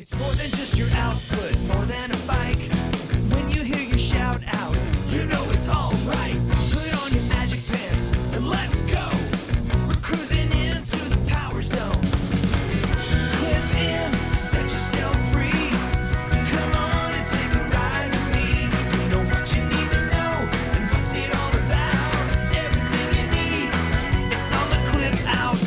It's more than just your output, more than a bike. When you hear your shout out, you know it's all right. Put on your magic pants and let's go. We're cruising into the power zone. Clip in, set yourself free. Come on and take a ride with me. We know what you need to know and what's it all about. Everything you need, it's on the Clip Out.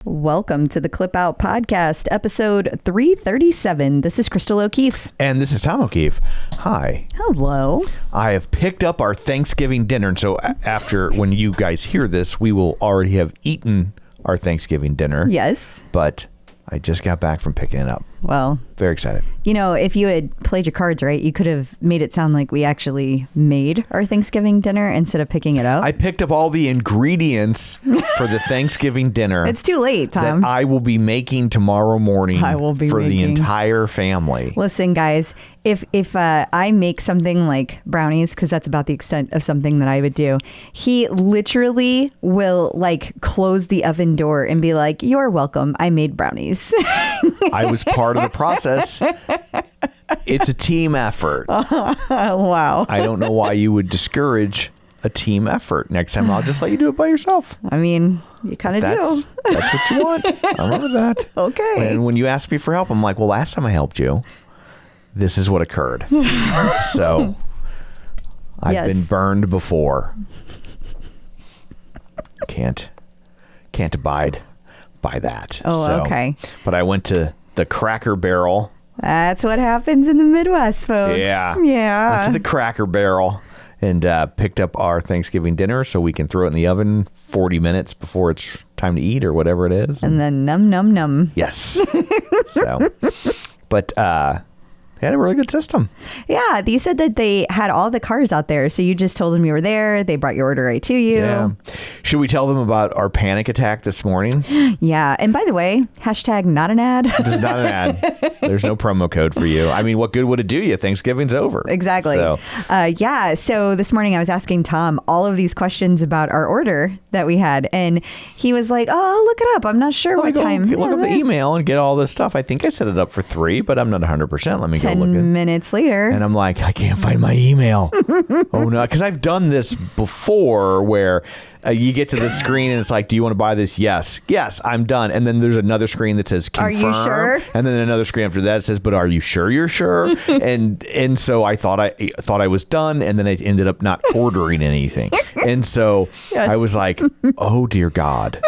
Welcome to the Clip Out Podcast, episode 337. This is Crystal O'Keefe. And this is Tom O'Keefe. Hi. Hello. I have picked up our Thanksgiving dinner. And so after, when you guys hear this, we will already have eaten our Thanksgiving dinner. Yes. But I just got back from picking it up. Well, very excited. You know, if you had played your cards right, you could have made it sound like we actually made our Thanksgiving dinner instead of picking it up. I picked up all the ingredients for the Thanksgiving dinner. It's too late, Tom. That I will be making tomorrow morning for the entire family. Listen, guys, if I make something like brownies, because that's about the extent of something that I would do, he literally will like close the oven door and be like, "You're welcome. I made brownies." I was part of the process. It's a team effort. Wow. I don't know why you would discourage a team effort. Next time, I'll just let you do it by yourself. I mean, you kind of do. That's what you want. I remember that. Okay. And when you ask me for help, I'm like, well, last time I helped you, this is what occurred. So I've been burned before. Can't abide by that. Oh, okay. But I went to the Cracker Barrel. That's what happens in the Midwest, folks. Yeah. Yeah. Went to the Cracker Barrel and picked up our Thanksgiving dinner so we can throw it in the oven 40 minutes before it's time to eat or whatever it is. And then num. Yes. But they had a really good system. Yeah. You said that they had all the cars out there. So you just told them you were there. They brought your order right to you. Yeah. Should we tell them about our panic attack this morning? Yeah. And by the way, hashtag not an ad. This is not an ad. There's no promo code for you. I mean, what good would it do you? Thanksgiving's over. Exactly. So. Yeah. So this morning I was asking Tom all of these questions about our order that we had. And he was like, oh, I'll look it up. I'm not sure what time. Look up the email and get all this stuff. I think I set it up for 3, but I'm not 100%. Let me go look at it. 10 minutes later. And I'm like, I can't find my email. Oh, no. Because I've done this before where you get to the screen and it's like, do you want to buy this? Yes. Yes, I'm done. And then there's another screen that says confirm. Are you sure? And then another screen after that says, but are you sure you're sure? and so I thought I was done. And then I ended up not ordering anything. And so I was like, oh, dear God.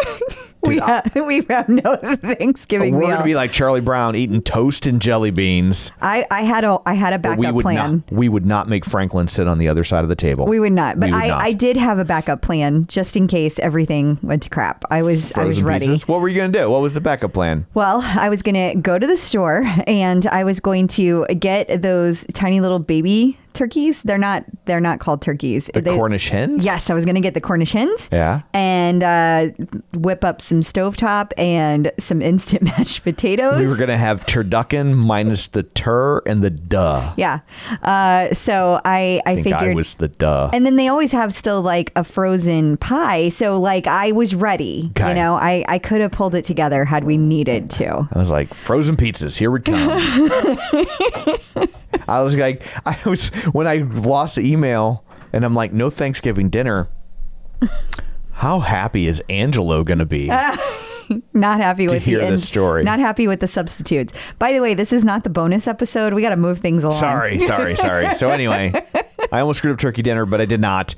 We have no Thanksgiving meal. We're going to be like Charlie Brown eating toast and jelly beans. I had a backup plan. We would not make Franklin sit on the other side of the table. We would not. But I did have a backup plan just in case everything went to crap. I was ready. Pieces? What were you going to do? What was the backup plan? Well, I was going to go to the store and I was going to get those tiny little baby turkeys. They're not called turkeys. Cornish hens? Yes, I was going to get the Cornish hens. Yeah. And whip up some stovetop and some instant mashed potatoes. We were going to have turducken minus the tur and the duh. Yeah. So I figured I was the duh. And then they always have still like a frozen pie. So like I was ready. Okay. You know, I could have pulled it together had we needed to. I was like, frozen pizzas, here we come. I was like, when I lost the email and I'm like, no Thanksgiving dinner. How happy is Angelo going to be? Not happy to with hear this story. Not happy with the substitutes. By the way, this is not the bonus episode. We got to move things along. Sorry. So anyway, I almost screwed up turkey dinner, but I did not.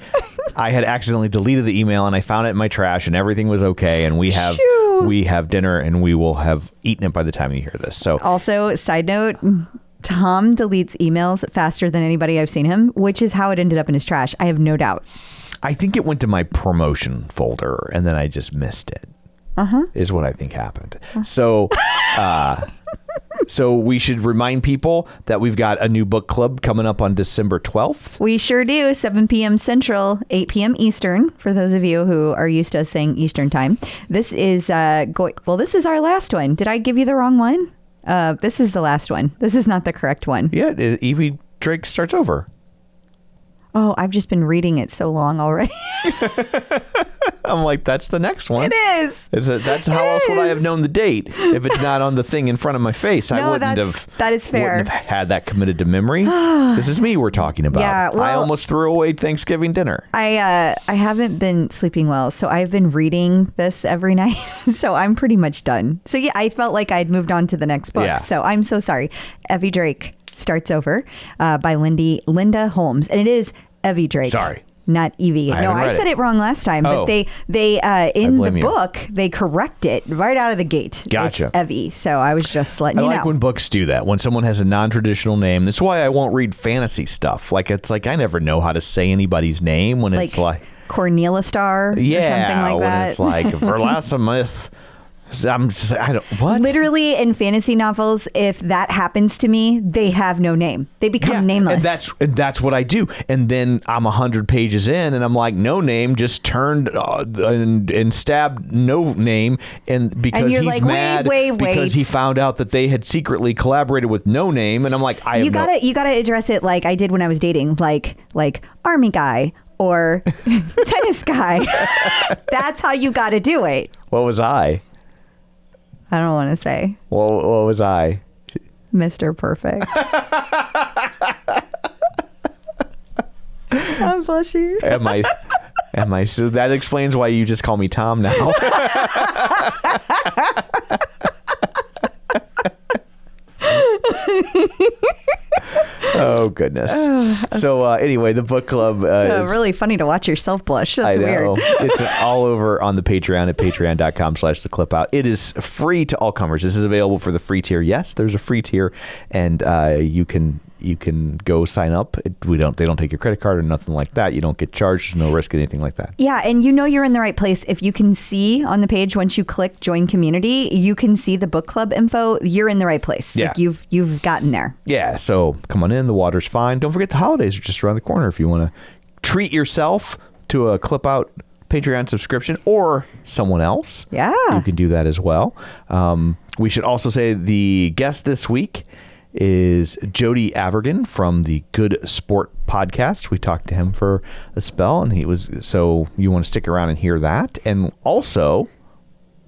I had accidentally deleted the email and I found it in my trash and everything was okay. And we have dinner and we will have eaten it by the time you hear this. So also, side note, Tom deletes emails faster than anybody I've seen him, which is how it ended up in his trash. I have no doubt. I think it went to my promotion folder and then I just missed it. Is what I think happened. So we should remind people that we've got a new book club coming up on December 12th. We sure do. 7 p.m. Central, 8 p.m. Eastern. For those of you who are used to us saying Eastern time. This is this is our last one. Did I give you the wrong one? This is the last one. This is not the correct one. Yeah, Evie Drake starts over. Oh, I've just been reading it so long already. I'm like, that's the next one. It is. That's how else would I have known the date if it's not on the thing in front of my face? I wouldn't have. That is fair. Wouldn't have had that committed to memory. This is me we're talking about. Yeah, well, I almost threw away Thanksgiving dinner. I haven't been sleeping well, so I've been reading this every night. So I'm pretty much done. So yeah, I felt like I'd moved on to the next book. Yeah. So I'm so sorry. Evie Drake starts over by Linda Holmes, and it is Evie Drake. Sorry. Not Evie. No, I said it wrong last time, but they in the book they correct it right out of the gate. Gotcha. It's Evie. So I was just letting you know. I like when books do that. When someone has a non-traditional name. That's why I won't read fantasy stuff. Like it's like I never know how to say anybody's name when it's like Cornelia Star or something like that. When it's like Verlasamith. I'm just I don't what literally in fantasy novels. If that happens to me, they have no name. They become nameless. And that's what I do. And then I'm 100 pages in, and I'm like, no name, just turned and stabbed no name, and because and you're he's like, mad wait. because he found out that they had secretly collaborated with no name, and I'm like, you gotta address it like I did when I was dating, like army guy or tennis guy. That's how you got to do it. What was I? I don't want to say. Well, what was I? Mr. Perfect. I'm blushing. Am I? So that explains why you just call me Tom now. Oh goodness. So anyway, the book club it's really funny to watch yourself blush. That's weird. It's all over on the Patreon at patreon.com/theclipout. It is free to all comers. This is available for the free tier. Yes, there's a free tier, and you can go sign up. They don't take your credit card or nothing like that. You don't get charged. There's no risk, anything like that. Yeah, and you're in the right place if you can see on the page once you click join community, you can see the book club info. You're in the right place. Yeah. Like you've gotten there. Yeah, so come on in. The water's fine. Don't forget the holidays are just around the corner. If you want to treat yourself to a Clip Out Patreon subscription or someone else, you can do that as well. We should also say the guest this week is Jody Avigran from the Good Sport podcast. We talked to him for a spell, and so you want to stick around and hear that. And also,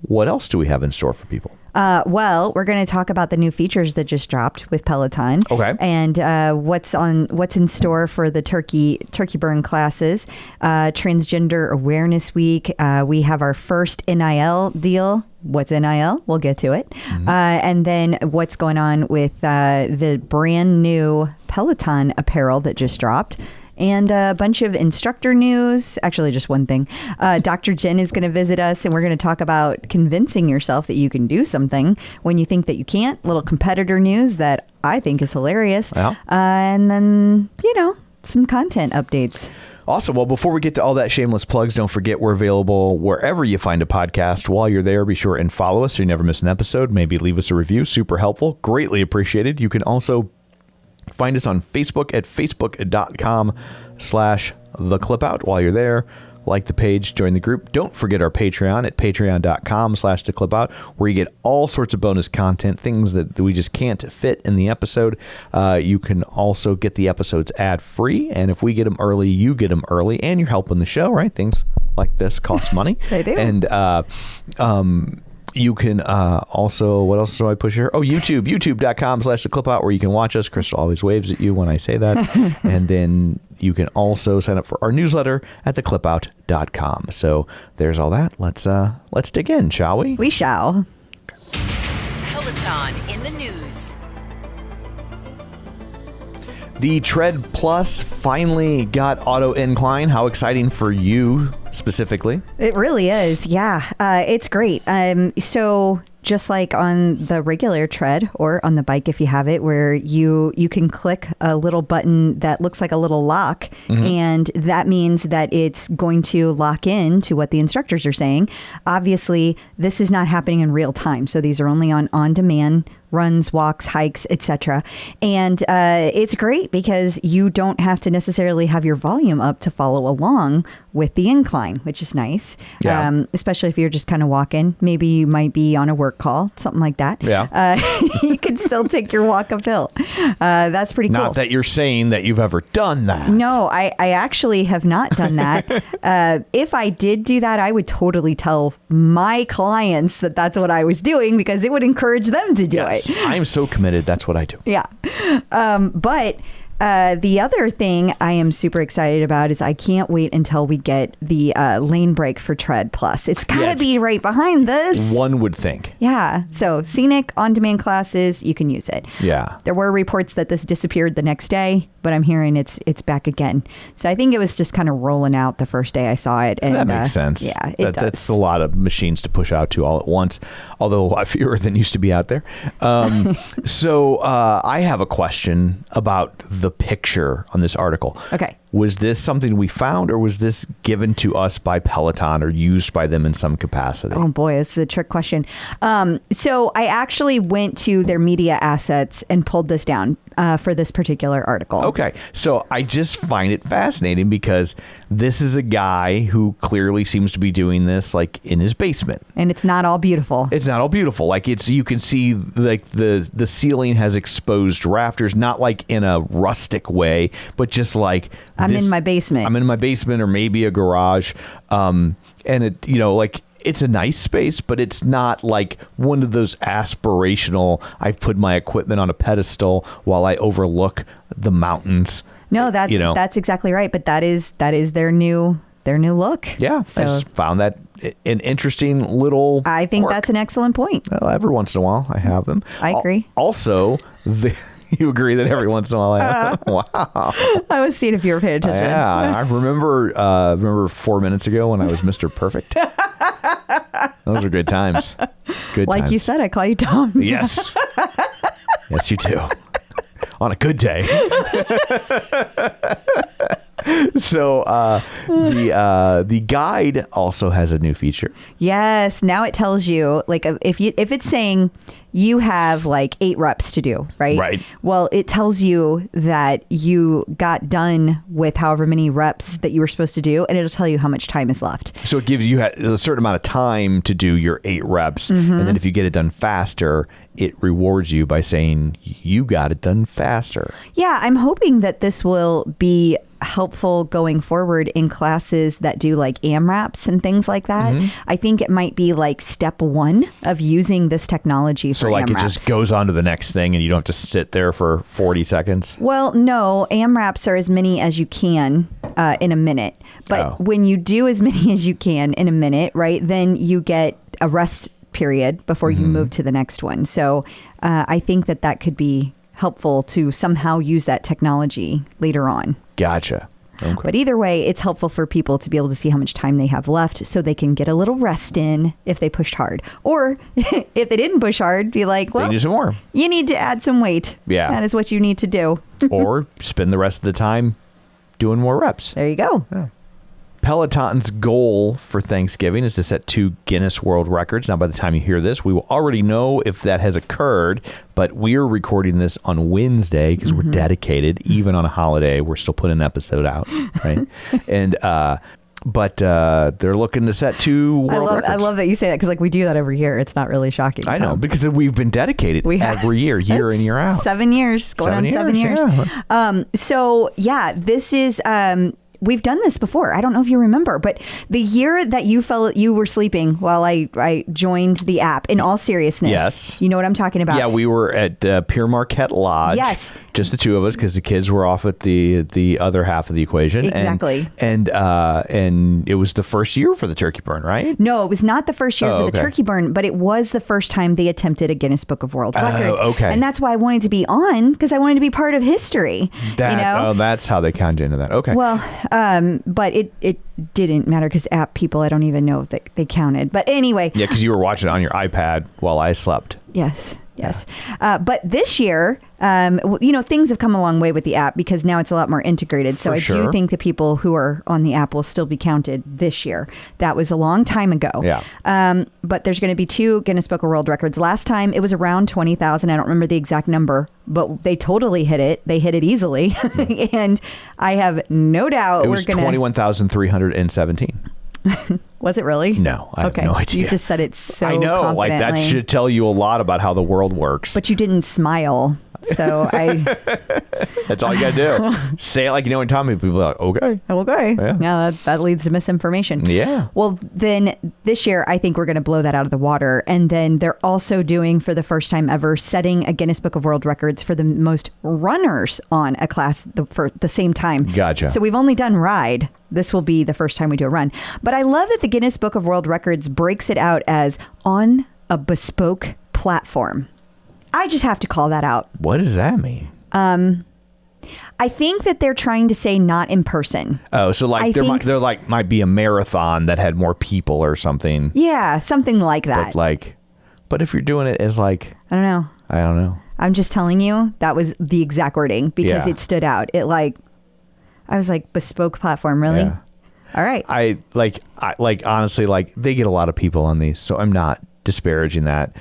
what else do we have in store for people? Well, we're going to talk about the new features that just dropped with Peloton. Okay. And what's in store for the turkey burn classes. Transgender Awareness Week. We have our first NIL deal. What's NIL? We'll get to it. Mm-hmm. And then what's going on with the brand new Peloton apparel that just dropped. And a bunch of instructor news. Actually, just one thing. Dr. Jenn is going to visit us, and we're going to talk about convincing yourself that you can do something when you think that you can't. Little competitor news that I think is hilarious. Yeah. And then, some content updates. Awesome. Well, before we get to all that shameless plugs, don't forget we're available wherever you find a podcast. While you're there, be sure and follow us so you never miss an episode. Maybe leave us a review. Super helpful. Greatly appreciated. You can also find us on Facebook at facebook.com/theclipout. While you're there, like the page, join the group. Don't forget our Patreon at patreon.com/theclipout, where you get all sorts of bonus content, things that we just can't fit in the episode. You can also get the episodes ad-free, and if we get them early, you get them early, and you're helping the show, right? Things like this cost money. They do. And you can also, what else do I push here? Oh, YouTube, youtube.com/theclipout, where you can watch us. Crystal always waves at you when I say that. And then you can also sign up for our newsletter at theclipout.com. So there's all that. Let's dig in, shall we? We shall. Peloton in the news. The Tread Plus finally got auto-incline. How exciting for you specifically? It really is. Yeah, it's great. So just like on the regular tread or on the bike, if you have it, where you can click a little button that looks like a little lock, and that means that it's going to lock in to what the instructors are saying. Obviously, this is not happening in real time. So these are only on demand runs, walks, hikes, etc. And it's great because you don't have to necessarily have your volume up to follow along with the incline, which is nice. Yeah. Especially if you're just kind of walking. Maybe you might be on a work call, something like that. Yeah. You can still take your walk uphill. That's pretty cool. Not that you're saying that you've ever done that. No, I actually have not done that. If I did do that, I would totally tell my clients that that's what I was doing because it would encourage them to do it. I'm so committed. That's what I do. Yeah. But the other thing I am super excited about is I can't wait until we get the lane break for Tread Plus. It's got to be right behind this. One would think. Yeah. So scenic on-demand classes, you can use it. Yeah. There were reports that this disappeared the next day, but I'm hearing it's back again. So I think it was just kind of rolling out the first day I saw it. And that makes sense. Yeah, That's a lot of machines to push out to all at once, although a lot fewer than used to be out there. So I have a question about the picture on this article. Okay. Was this something we found, or was this given to us by Peloton or used by them in some capacity? Oh boy, this is a trick question. So I actually went to their media assets and pulled this down for this particular article. Okay. So I just find it fascinating because this is a guy who clearly seems to be doing this like in his basement. And it's not all beautiful. It's not all beautiful. Like you can see like the ceiling has exposed rafters, not like in a rustic way, but just like I'm in my basement. I'm in my basement or maybe a garage. And it, like it's a nice space, but it's not like one of those aspirational, I've put my equipment on a pedestal while I overlook the mountains. No, that's exactly right. But that is their new look. Yeah. So I just found that an interesting little I think quirk. that's an excellent point. Well, every once in a while I have them. I agree. Also, you agree that every once in a while I have them? Wow. I was seeing if you were paying attention. Yeah, I remember 4 minutes ago when I was Mr. Perfect. Those are good times. Good like times. you said, I call you Tom. Yes. Yes, you do. On a good day. So the guide also has a new feature. Yes. Now it tells you, like, if it's saying you have like 8 reps to do, right? Right. Well, it tells you that you got done with however many reps that you were supposed to do, and it'll tell you how much time is left. So it gives you a certain amount of time to do your 8 reps. Mm-hmm. And then if you get it done faster, it rewards you by saying you got it done faster. Yeah, I'm hoping that this will be helpful going forward in classes that do like AMRAPs and things like that. Mm-hmm. I think it might be like step 1 of using this technology for So like AMRAPs. it just goes on to the next thing and you don't have to sit there for 40 seconds? Well, no, AMRAPs are as many as you can in a minute. But when you do as many as you can in a minute, right, then you get a rest period before you move to the next one. So I think that could be helpful to somehow use that technology later on. Gotcha. Okay. But either way, it's helpful for people to be able to see how much time they have left so they can get a little rest in if they pushed hard. Or if they didn't push hard, be like, well, They do some more. you need to add some weight. Yeah. That is what you need to do. Or spend the rest of the time doing more reps. There you go. Yeah. Peloton's goal for Thanksgiving is to set 2 Guinness World Records. Now, by the time you hear this, we will already know if that has occurred, but we're recording this on Wednesday because we're dedicated. Even on a holiday, we're still putting an episode out, right? And but they're looking to set 2 world records. I love that you say that because like we do that every year. It's not really shocking. I know, because we've been dedicated every year in, year out. 7 years, going on 7 years. Yeah. So yeah, this is we've done this before. I don't know if you remember, but the year that you were sleeping while I joined the app, in all seriousness. Yes. You know what I'm talking about? Yeah, we were at Pier Marquette Lodge. Yes. Just the 2 of us because the kids were off at the other half of the equation. Exactly. And it was the first year for the turkey burn, right? No, it was not the first year for the turkey burn, but it was the first time they attempted a Guinness Book of World Records. Okay. And that's why I wanted to be on, because I wanted to be part of history. Oh, that's how they counted into that. Okay. Well, but it didn't matter because app people, I don't even know if they counted. But anyway. Yeah, because you were watching it on your iPad while I slept. Yes. Yes. But this year, things have come a long way with the app because now it's a lot more integrated. So I do think the people who are on the app will still be counted this year. That was a long time ago. Yeah. But there's going to be 2 Guinness Book of World Records. Last time it was around 20,000. I don't remember the exact number, but they totally hit it. They hit it easily. And I have no doubt it was 21,317. Was it really? No, I have no idea. You just said it so I know, confidently. like that should tell you a lot about how the world works. But you didn't smile, so I... That's all you gotta do. Say it like you know when Tommy, people are like, okay. Okay. Yeah. Now that leads to misinformation. Yeah. Well, then this year, I think we're going to blow that out of the water. And then they're also doing, for the first time ever, setting a Guinness Book of World Records for the most runners on a class for the same time. Gotcha. So we've only done ride. This will be the first time we do a run. But I love that the Guinness Book of World Records breaks it out as on a bespoke platform. I just have to call that out. What does that mean? I think that they're trying to say not in person. Oh, so like there might be a marathon that had more people or something. Yeah, something like that. But if you're doing it as like... I don't know. I'm just telling you, that was the exact wording because it stood out. I was like, bespoke platform, really? Yeah. All right. I honestly, like they get a lot of people on these, so I'm not disparaging that.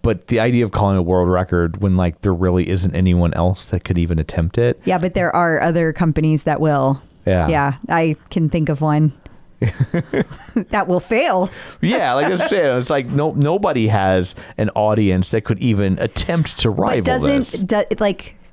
But the idea of calling a world record when like there really isn't anyone else that could even attempt it. Yeah, but there are other companies that will. Yeah. Yeah, I can think of one that will fail. Yeah, like I was saying, it's like nobody has an audience that could even attempt to rival this.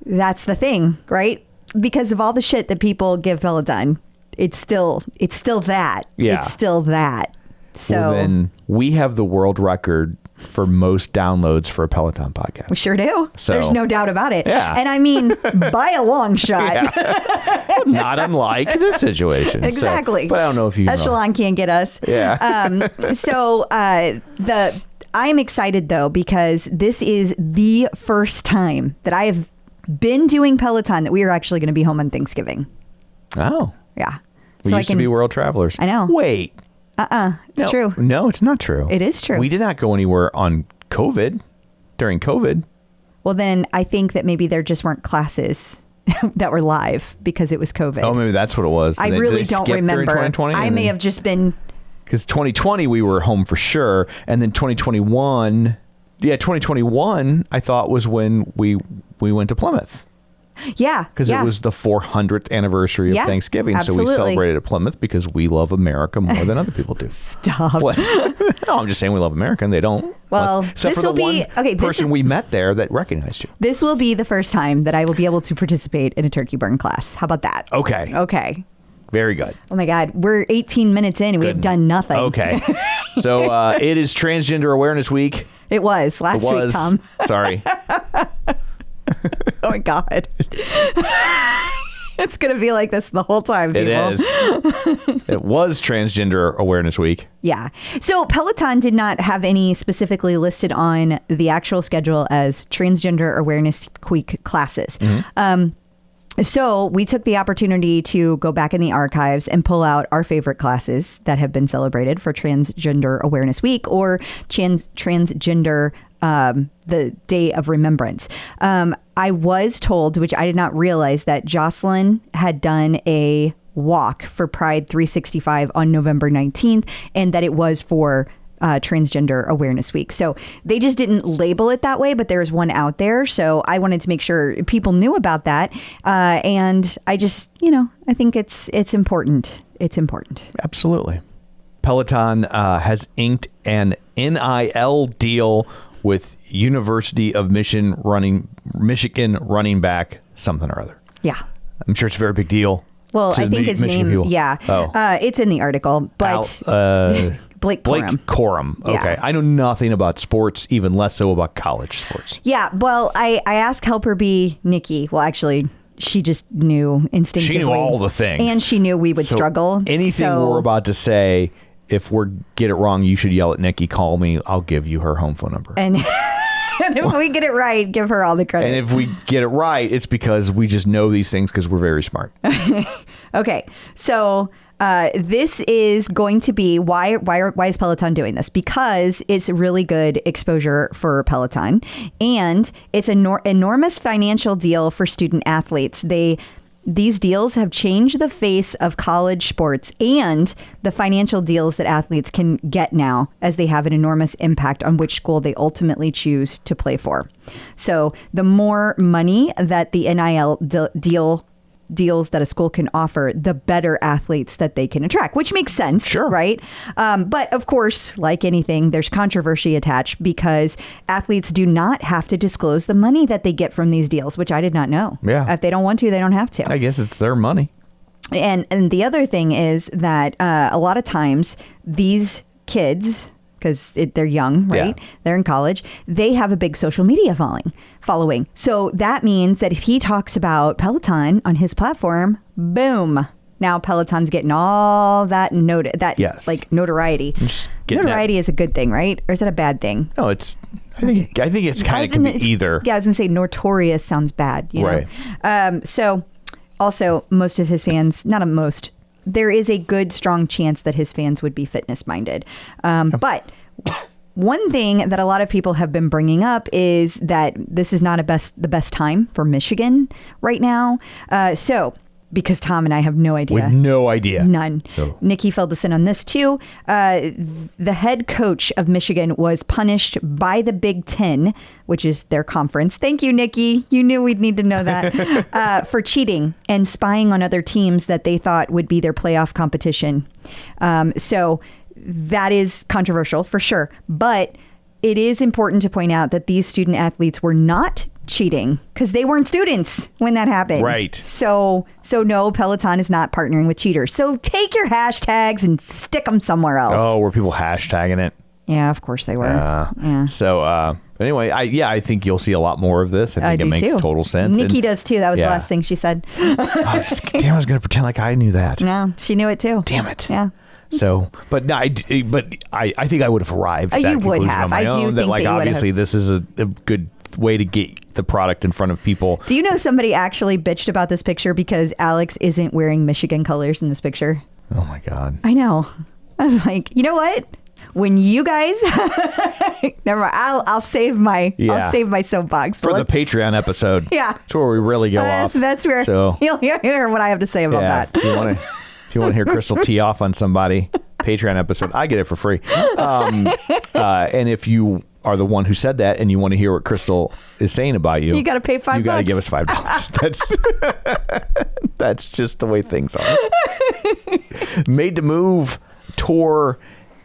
That's the thing, right? Because of all the shit that people give Peloton, it's still that. Yeah. It's still that. So well, then we have the world record for most downloads for a Peloton podcast. We sure do. So, there's no doubt about it. Yeah. And I mean, by a long shot. Yeah. Not unlike this situation. Exactly. So, but I don't know if you Echelon can't get us. Yeah. I'm excited though, because this is the first time that I have been doing Peloton that we are actually going to be home on Thanksgiving. Oh. Yeah. We used to be world travelers. I know. Wait. It's true. No, it's not true. It is true. We did not go anywhere on COVID, during COVID. Well, then I think that maybe there just weren't classes that were live because it was COVID. Oh, maybe that's what it was. I really don't remember. I may have just been... Because 2020, we were home for sure. And then 2021, I thought was when we went to Plymouth. Yeah. Because it was the 400th anniversary of Thanksgiving. Absolutely. So we celebrated at Plymouth because we love America more than other people do. Stop. What? No, I'm just saying we love America and they don't. Well, except for the one person we met there that recognized you. This will be the first time that I will be able to participate in a turkey burn class. How about that? Okay. Very good. Oh my God. We're 18 minutes in and we have done nothing. Okay. So it is Transgender Awareness Week. It was last week, Tom. Sorry. Oh my God. It's going to be like this the whole time, people. It is. It was Transgender Awareness Week. Yeah. So Peloton did not have any specifically listed on the actual schedule as Transgender Awareness Week classes. Mm-hmm. So we took the opportunity to go back in the archives and pull out our favorite classes that have been celebrated for Transgender Awareness Week or Transgender the Day of Remembrance. I was told, which I did not realize, that Jocelyn had done a walk for Pride 365 on November 19th and that it was for Transgender Awareness Week. So they just didn't label it that way, but there's one out there. So I wanted to make sure people knew about that. And I just, I think it's important. It's important. Absolutely. Peloton has inked an NIL deal with University of Michigan running back something or other. Yeah. I'm sure it's a very big deal. Well, I think his name, people. Yeah. Oh. It's in the article, but Blake Corum. Okay. Yeah. I know nothing about sports, even less so about college sports. Yeah. Well, I asked Helper B, Nikki. Well, actually, she just knew instinctively. She knew all the things. And she knew we would struggle. Anything we're about to say, if we get it wrong, you should yell at Nikki, call me. I'll give you her home phone number. And if we get it right, give her all the credit. And if we get it right, it's because we just know these things because we're very smart. Okay. So This is going to be why is Peloton doing this? Because it's really good exposure for Peloton, and it's an enormous financial deal for student athletes. These deals have changed the face of college sports and the financial deals that athletes can get now, as they have an enormous impact on which school they ultimately choose to play for. So the more money that the NIL deals that a school can offer, the better athletes that they can attract, which makes sense. Sure. Right. But of course, like anything, there's controversy attached because athletes do not have to disclose the money that they get from these deals, which I did not know. Yeah. If they don't want to, they don't have to. I guess it's their money. And the other thing is that a lot of times these kids, because they're young, right? Yeah. They're in college. They have a big social media following. So that means that if he talks about Peloton on his platform, boom. Now Peloton's getting all that Yes. like notoriety. Notoriety is a good thing, right? Or is that a bad thing? No, I think it's kind of can be either. Yeah, I was gonna say notorious sounds bad, you know? Right. So also most of his fans, there is a good, strong chance that his fans would be fitness minded. But one thing that a lot of people have been bringing up is that this is not the best time for Michigan right now. Because Tom and I have no idea. With no idea. None. So. Nikki filled us in on this too. The head coach of Michigan was punished by the Big Ten, which is their conference. Thank you, Nikki. You knew we'd need to know that. For cheating and spying on other teams that they thought would be their playoff competition. So that is controversial for sure. But it is important to point out that these student athletes were not cheating because they weren't students when that happened. Right. So no, Peloton is not partnering with cheaters. So take your hashtags and stick them somewhere else. Oh, were people hashtagging it? Yeah, of course they were. Yeah. So anyway, I think you'll see a lot more of this. I think it makes total sense. Nikki does too. That was Yeah. the last thing she said. I was going to pretend like I knew that. No, she knew it too. Damn it. Yeah. So, but no, I think I would have arrived at that You would conclusion have. on my I do own. think That like that you would obviously have. this is a good way to get the product in front of people. Do you know somebody actually bitched about this picture because Alex isn't wearing Michigan colors in this picture? Oh my God. I know. I was like, you know what? When you guys, never mind. I'll save my soapbox For the Patreon episode. Yeah. That's where we really go off. That's where you'll hear what I have to say about that. If you want to hear Crystal tee off on somebody, Patreon episode, I get it for free. And if you are the one who said that and you want to hear what Crystal is saying about you, You got to pay $5. You got to give us $5. That's just the way things are. Made to Move tour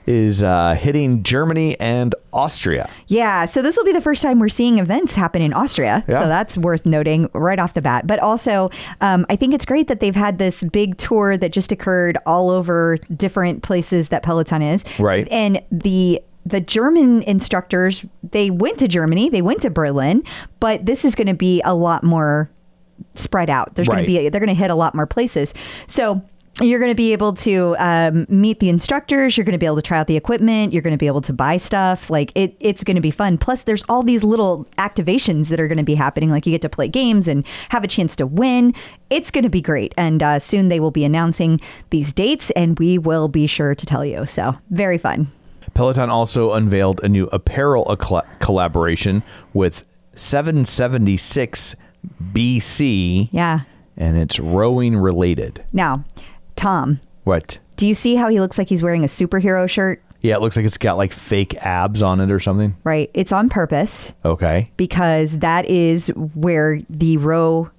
is hitting Germany and Austria. Yeah, so this will be the first time we're seeing events happen in Austria. Yeah. So that's worth noting right off the bat. But also, I think it's great that they've had this big tour that just occurred all over different places that Peloton is. Right. And the German instructors, they went to Germany, they went to Berlin, but this is going to be a lot more spread out. They're going to hit a lot more places. So you're going to be able to meet the instructors. You're going to be able to try out the equipment. You're going to be able to buy stuff. Like it's going to be fun. Plus, there's all these little activations that are going to be happening. Like you get to play games and have a chance to win. It's going to be great. And soon they will be announcing these dates, and we will be sure to tell you. So very fun. Peloton also unveiled a new apparel collaboration with 776 BC. Yeah. And it's rowing related. Now, Tom. What? Do you see how he looks like he's wearing a superhero shirt? Yeah, it looks like it's got like fake abs on it or something. Right. It's on purpose. Okay. Because that is where the row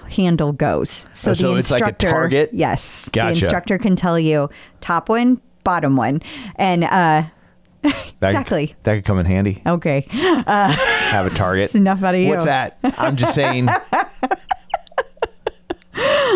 handle goes. So the it's like a target? Yes. Gotcha. The instructor can tell you top one, bottom one. And exactly. That could come in handy. Okay. Have a target. It's enough out of you. What's that? I'm just saying.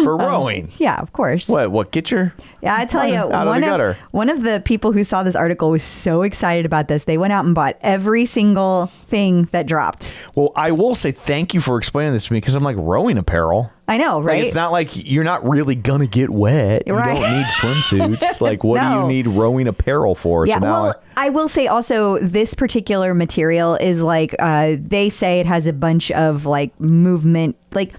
For rowing. Yeah, of course. What? Get your... Yeah, I tell you, out of the gutter. One of the people who saw this article was so excited about this. They went out and bought every single thing that dropped. Well, I will say thank you for explaining this to me because I'm like, rowing apparel? I know, right? Like, it's not like you're not really gonna get wet. Right. You don't need swimsuits. Like, what do No. you need rowing apparel for? Yeah, So now well, I will say also this particular material is like they say it has a bunch of like movement, like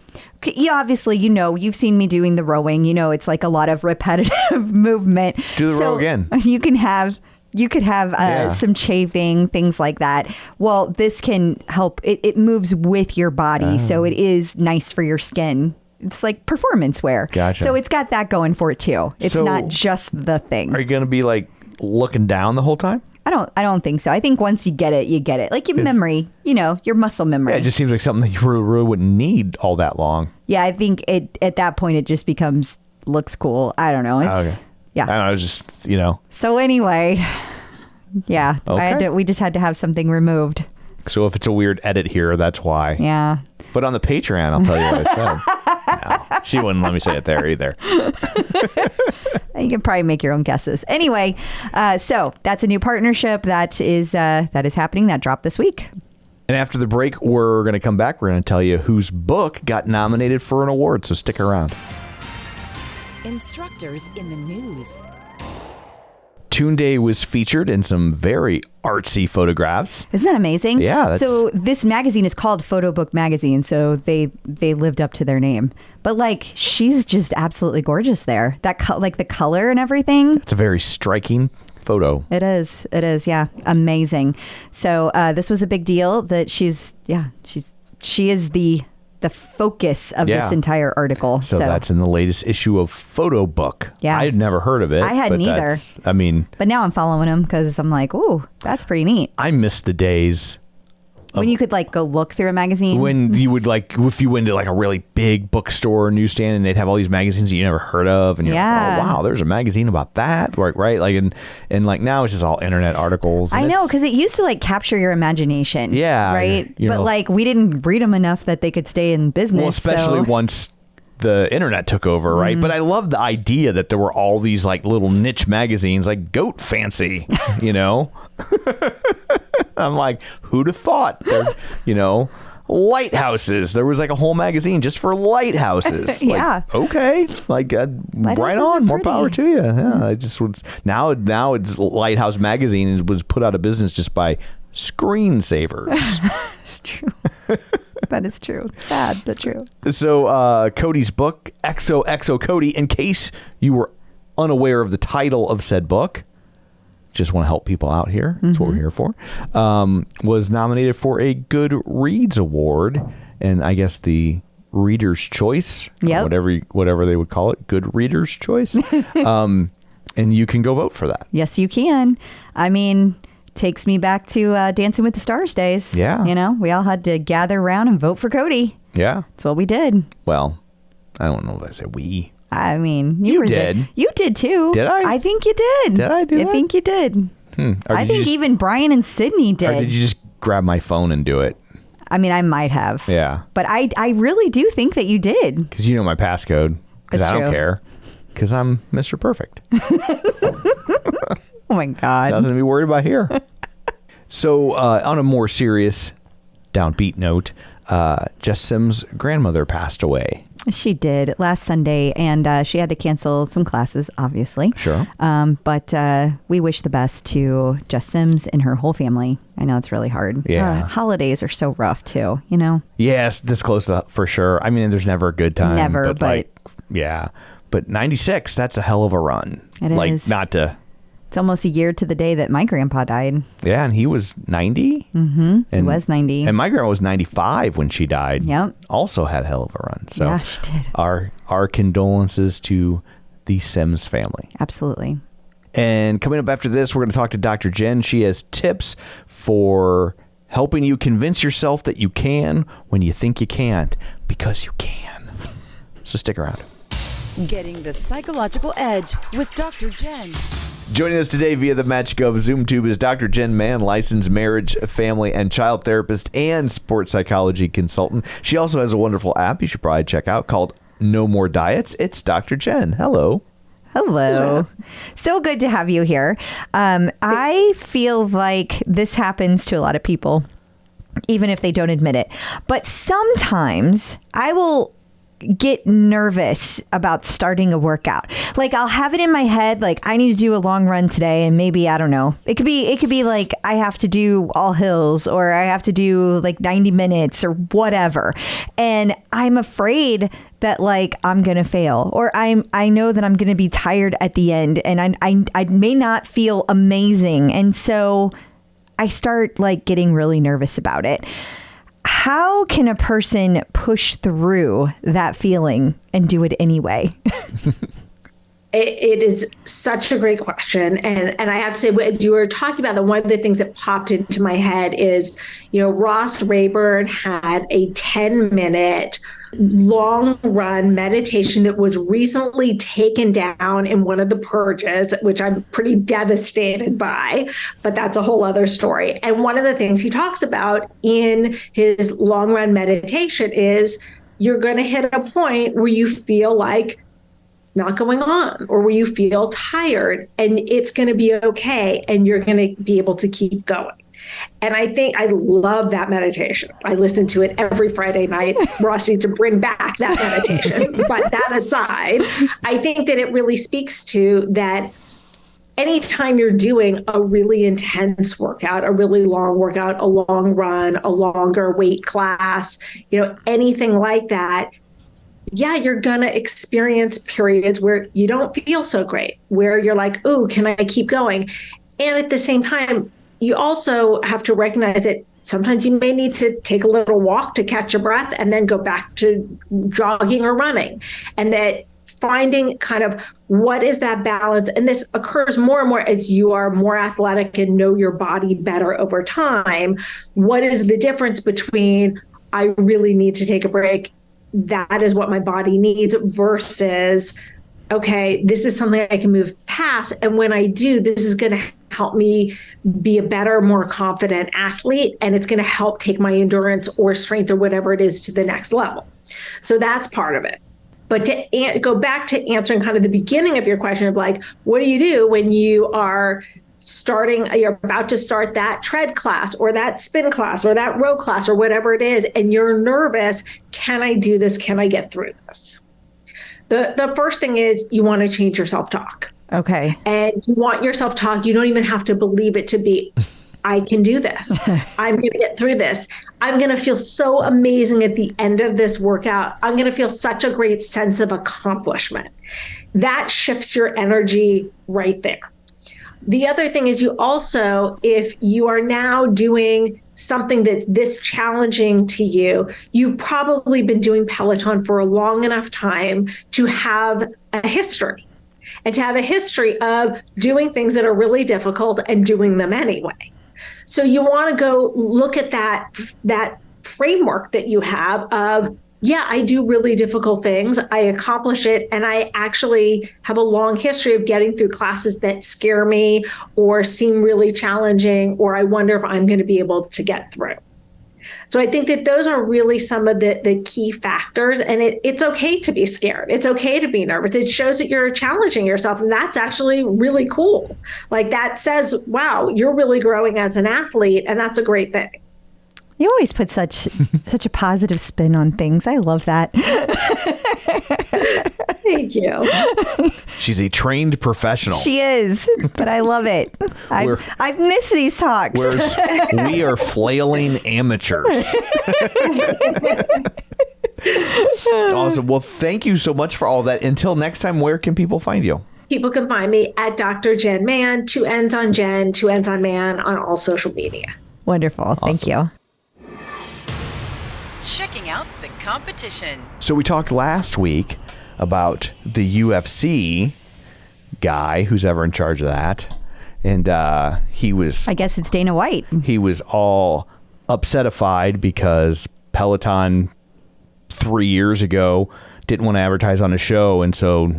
obviously you've seen me doing the rowing. It's like a lot of repetitive movement. Do the row again. You could have some chafing, things like that. Well, this can help. It moves with your body, so it is nice for your skin. It's like performance wear. Gotcha. So it's got that going for it too. It's So, not just the thing. are you gonna be like looking down the whole time? I don't think so. I think once you get it, you get it. Like your memory, your muscle memory. Yeah, it just seems like something that you really wouldn't need all that long. Yeah, I think at that point it just looks cool. I don't know. It's Okay. yeah. I don't know, I was just So anyway, yeah, Okay. we just had to have something removed. So if it's a weird edit here, that's why. Yeah. But on the Patreon, I'll tell you what I said. No, she wouldn't let me say it there either. You can probably make your own guesses. Anyway, so that's a new partnership that is happening. That dropped this week. And after the break, we're going to come back. We're going to tell you whose book got nominated for an award. So stick around. Instructors in the news. Tunde was featured in some very artsy photographs. Isn't that amazing? Yeah. So this magazine is called Photobook Magazine. So they lived up to their name. But like, she's just absolutely gorgeous there. Like the color and everything. It's a very striking photo. It is. Yeah. Amazing. So this was a big deal that she is the focus of this entire article. So that's in the latest issue of Photobook. Yeah. I had never heard of it. I hadn't either. But now I'm following him because I'm like, ooh, that's pretty neat. I miss the days When you could like go look through a magazine. when you would if you went to like a really big bookstore or newsstand and they'd have all these magazines that you never heard of, and you're Yeah. like, oh wow, there's a magazine about that, right? Like and like now it's just all internet articles. And I know, it's- because it used to like capture your imagination. Yeah, Right. you But know. like we didn't read them enough that they could stay in business. well, especially so. once the internet took over, right? Mm-hmm. But I love the idea that there were all these like little niche magazines like Goat Fancy, I'm like, who'd have thought? Lighthouses. There was like a whole magazine just for lighthouses. Like, Yeah. okay. Like, right Lighthouses on. are More pretty. power to you. Yeah. I just was now it's Lighthouse Magazine was put out of business just by screensavers. It's true. That is true. Sad, but true. So, Codys Book, XOXO Cody, in case you were unaware of the title of said book, just want to help people out here. That's what we're here for. Was nominated for a Goodreads award, and I guess the Reader's Choice, Yep. whatever they would call it, Good Reader's Choice. And you can go vote for that. Yes, you can. I mean, takes me back to Dancing with the Stars days. Yeah. We all had to gather around and vote for Cody. Yeah. That's what we did. Well, I don't know if I said we. I mean, You were did. there. You did too. Did I? I think you did. Did I do that? I think you did. Or I did you think just- even Brian and Sydney Or did. did you just grab my phone and do it? I mean, I might have. Yeah. But I really do think that you did. Because you know my passcode. Because That's I don't true. care. Because I'm Mr. Perfect. Oh my God. Nothing to be worried about here. So, on a more serious, downbeat note, Jess Sims' grandmother passed away. She did last Sunday, and she had to cancel some classes, obviously. Sure. But we wish the best to Jess Sims and her whole family. I know it's really hard. Yeah. Holidays are so rough, too, you know? Yes, this close to, for sure. I mean, there's never a good time. Never, like, yeah. But 96, that's a hell of a run. It like, is. not to... It's almost a year to the day that my grandpa died. Yeah, and he was 90. Mm-hmm. And, He was 90. And my grandma was 95 when she died. Yep. Also had a hell of a run. So Yeah, she did. Our condolences to the Sims family. Absolutely. And coming up after this, we're going to talk to Dr. Jenn. She has tips for helping you convince yourself that you can when you think you can't, because you can. So stick around. Getting the psychological edge with Dr. Jenn. Joining us today via the magic of ZoomTube is Dr. Jenn Mann, licensed marriage, family, and child therapist and sports psychology consultant. She also has a wonderful app you should probably check out called No More Diets. It's Dr. Jenn. Hello. Hello. So good to have you here. I feel like this happens to a lot of people, even if they don't admit it. But sometimes I will get nervous about starting a workout. Like I'll have it in my head, like I need to do a long run today, and maybe, I don't know, it could be like I have to do all hills, or I have to do like 90 minutes or whatever. And I'm afraid that like I'm going to fail, or I know that I'm going to be tired at the end, and I may not feel amazing. And so I start like getting really nervous about it. How can a person push through that feeling and do it anyway? It is such a great question. And I have to say, as you were talking about, one of the things that popped into my head is, Ross Rayburn had a 10-minute long run meditation that was recently taken down in one of the purges, which I'm pretty devastated by, but that's a whole other story. And one of the things he talks about in his long run meditation is you're going to hit a point where you feel like not going on, or where you feel tired, and it's going to be okay, and you're going to be able to keep going. And I think I love that meditation. I listen to it every Friday night. Ross needs to bring back that meditation. But that aside, I think that it really speaks to that anytime you're doing a really intense workout, a really long workout, a long run, a longer weight class, anything like that, yeah, you're going to experience periods where you don't feel so great, where you're like, ooh, can I keep going? And at the same time, you also have to recognize that sometimes you may need to take a little walk to catch your breath and then go back to jogging or running. And that finding kind of what is that balance, and this occurs more and more as you are more athletic and know your body better over time. What is the difference between I really need to take a break, that is what my body needs, versus, okay, this is something I can move past. And when I do, this is going to help me be a better, more confident athlete. And it's going to help take my endurance or strength or whatever it is to the next level. So that's part of it. But to go back to answering kind of the beginning of your question of like, what do you do when you're about to start that tread class or that spin class or that row class or whatever it is, and you're nervous, can I do this? Can I get through this? The first thing is you want to change your self-talk. Okay. And you want your self-talk, you don't even have to believe it to be, I can do this. I'm going to get through this. I'm going to feel so amazing at the end of this workout. I'm going to feel such a great sense of accomplishment. That shifts your energy right there. The other thing is you also, if you are now doing something that's this challenging to you, you've probably been doing Peloton for a long enough time to have a history, and to have a history of doing things that are really difficult and doing them anyway. So you want to go look at that framework that you have of, yeah, I do really difficult things. I accomplish it. And I actually have a long history of getting through classes that scare me or seem really challenging, or I wonder if I'm going to be able to get through. So I think that those are really some of the key factors. And it's okay to be scared. It's okay to be nervous. It shows that you're challenging yourself. And that's actually really cool. Like that says, wow, you're really growing as an athlete. And that's a great thing. You always put such a positive spin on things. I love that. Thank you. She's a trained professional. She is, but I love it. I've missed these talks. We are flailing amateurs. Awesome. Well, thank you so much for all that. Until next time, where can people find you? People can find me at Dr. Jenn Mann, 2 N's on Jenn, 2 N's on Mann on all social media. Wonderful. Awesome. Thank you. Checking out the competition. So we talked last week about the UFC guy who's ever in charge of that. And he was... I guess it's Dana White. He was all upsetified because Peloton 3 years ago didn't want to advertise on a show. And so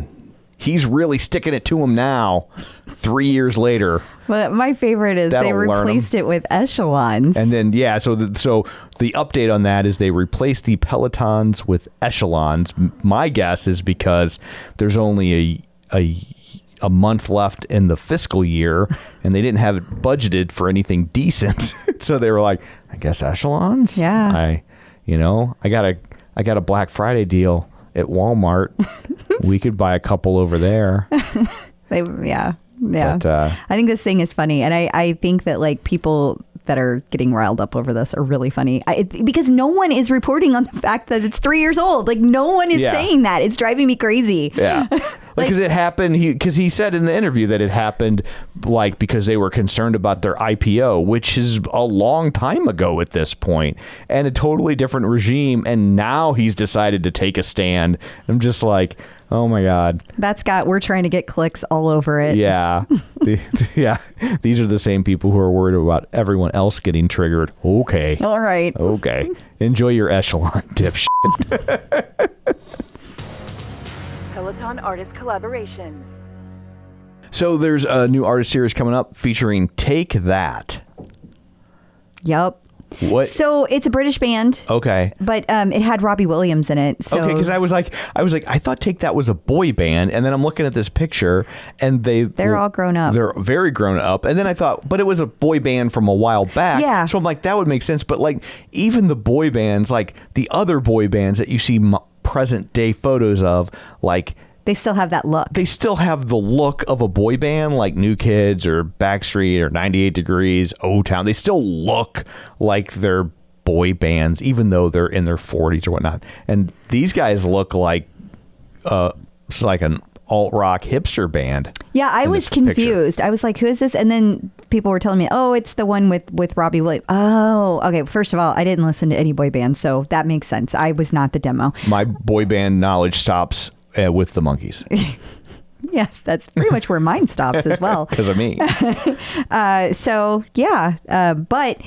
he's really sticking it to him now, 3 years later. Well, my favorite is they replaced it with Echelons. And then, yeah, so the update on that is they replaced the Pelotons with Echelons. My guess is because there's only a month left in the fiscal year, and they didn't have it budgeted for anything decent. So they were like, I guess Echelons? Yeah. I got a Black Friday deal at Walmart. We could buy a couple over there. Yeah. But, I think this thing is funny. And I think that like people that are getting riled up over this are really funny because no one is reporting on the fact that it's 3 years old. Like no one is saying that. It's driving me crazy. Yeah. Like, because it happened, because he said in the interview that it happened like because they were concerned about their IPO, which is a long time ago at this point, and a totally different regime. And now he's decided to take a stand. I'm just like, oh my God. We're trying to get clicks all over it. Yeah. Yeah. These are the same people who are worried about everyone else getting triggered. Okay. All right. Okay. Enjoy your Echelon, dipshit. Peloton artist collaborations. So there's a new artist series coming up featuring Take That. Yep. What? So it's a British band. Okay. But it had Robbie Williams in it. So. Okay, because I was like, I thought Take That was a boy band, and then I'm looking at this picture, and they're all grown up. They're very grown up, and then I thought, but it was a boy band from a while back. Yeah. So I'm like, that would make sense. But like, even the boy bands, like the other boy bands that you see present day photos of, like. They still have that look. They still have the look of a boy band like New Kids or Backstreet or 98 Degrees, O-Town. They still look like they're boy bands, even though they're in their 40s or whatnot. And these guys look like it's like an alt-rock hipster band. Yeah, I was confused. I was like, who is this? And then people were telling me, oh, it's the one with Robbie Williams. Oh, okay. First of all, I didn't listen to any boy bands, so that makes sense. I was not the demo. My boy band knowledge stops with the Monkees. Yes, that's pretty much where mine stops as well. Because of me. So, yeah. But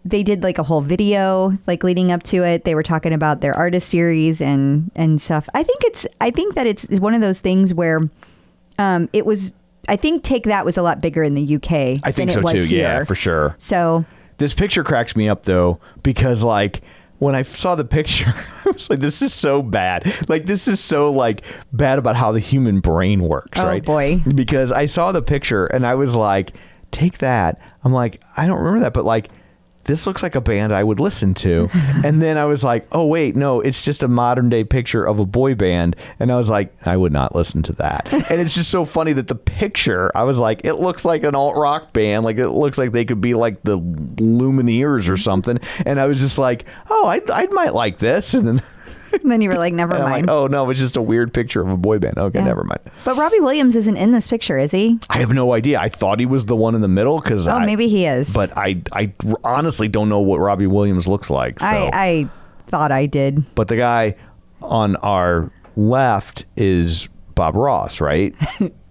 they did like a whole video like leading up to it. They were talking about their artist series and stuff. I think that it's one of those things where it was, I think Take That was a lot bigger in the UK. I think so too. Here. Yeah, for sure. So this picture cracks me up though, because like, when I saw the picture, I was like, this is so bad. Like, this is so, like, bad about how the human brain works, right? Oh, boy. Because I saw the picture, and I was like, Take That. I'm like, I don't remember that, but, like, this looks like a band I would listen to. And then I was like, oh, wait, no, it's just a modern-day picture of a boy band. And I was like, I would not listen to that. And it's just so funny that the picture, I was like, it looks like an alt-rock band. Like, it looks like they could be like the Lumineers or something. And I was just like, oh, I might like this. And then you were like, never mind. Like, oh, no, it's just a weird picture of a boy band. Okay, never mind. But Robbie Williams isn't in this picture, is he? I have no idea. I thought he was the one in the middle. Maybe he is. But I honestly don't know what Robbie Williams looks like. So. I thought I did. But the guy on our left is Bob Ross, right?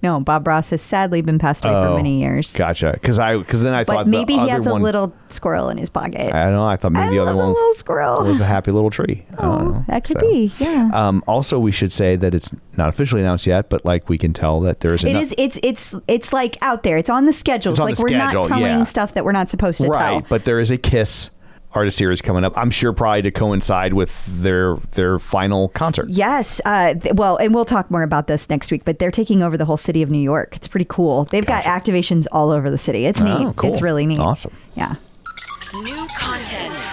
No, Bob Ross has sadly been passed away for many years. Gotcha. Because then I thought maybe the he other has a one, little squirrel in his pocket. I don't know. I thought maybe the other one a little squirrel. was a happy little tree. I don't know. That could be. Yeah. Also, we should say that it's not officially announced yet, but like we can tell that there is. It's like out there. It's on the schedule. It's on like the we're schedule, not telling stuff that we're not supposed to tell. Right, but there is a Kiss artist series coming up. I'm sure probably to coincide with their final concert. Yes. Well, and we'll talk more about this next week, but they're taking over the whole city of New York. It's pretty cool. They've got activations all over the city. It's neat. Cool. It's really neat. Awesome. Yeah. New content.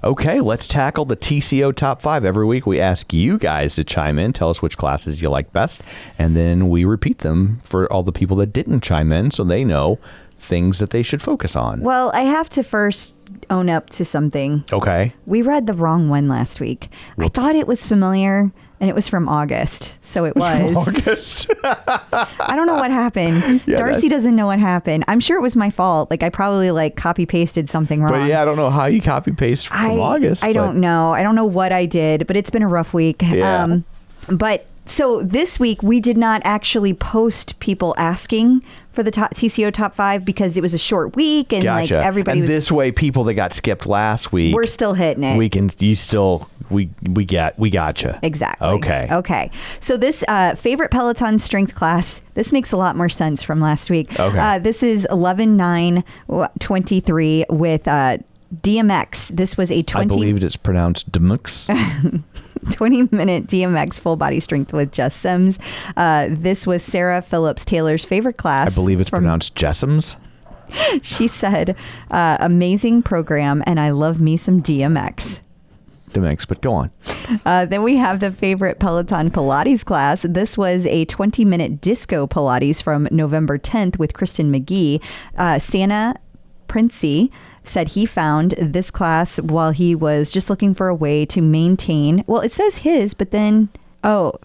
Okay, let's tackle the TCO Top 5. Every week we ask you guys to chime in, tell us which classes you like best, and then we repeat them for all the people that didn't chime in so they know things that they should focus on. Well, I have to first own up to something. Okay. We read the wrong one last week. Whoops. I thought it was familiar, and it was from August. So it was. August. I don't know what happened. Yeah, Darcy doesn't know what happened. I'm sure it was my fault. Like I probably like copy pasted something wrong. But yeah, I don't know how you copy paste from August. I don't know. I don't know what I did, but it's been a rough week. Yeah. But so this week we did not actually post people asking for the TCO Top 5 because it was a short week and Gotcha. like everybody and was. This way, people that got skipped last week, We're still hitting it. We gotcha. Exactly. Okay. So this favorite Peloton strength class, this makes a lot more sense from last week. Okay. This is 11/9/23 with DMX. This was a 20. I believe it's pronounced DMX. 20-minute DMX full body strength with Jess Sims. This was Sarah Phillips Taylor's favorite class. I believe it's pronounced Jessams. She said, amazing program, and I love me some DMX. the mix, but go on. Then we have the favorite Peloton Pilates class. This was a 20-minute disco Pilates from November 10th with Kristen McGee. Santa Princey said he found this class while he was just looking for a way to maintain. Well, it says his, but then...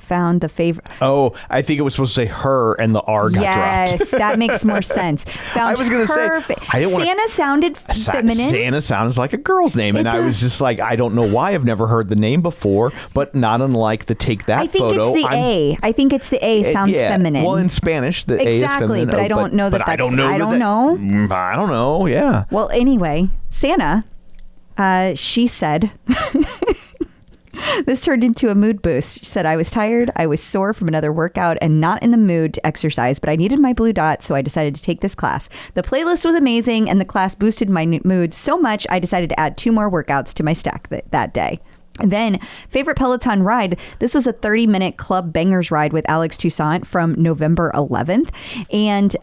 found the favorite. I think it was supposed to say her and the R got dropped. Yes, that makes more sense. Found I was going to say, I didn't want Santa sounded feminine. Santa sounds like a girl's name. And I was just like, I don't know why. I've never heard the name before, but not unlike the Take That I think photo. It's the A. I think it's the A sounds feminine. Well, in Spanish, the A is feminine. Exactly, but I don't know that that's... I don't know. I don't know, yeah. Well, anyway, Santa, she said... This turned into a mood boost. She said, I was tired, I was sore from another workout and not in the mood to exercise, but I needed my blue dot, so I decided to take this class. The playlist was amazing and the class boosted my mood so much, I decided to add 2 more workouts to my stack that day. And then, favorite Peloton ride. This was a 30-minute Club Bangers ride with Alex Toussaint from November 11th. And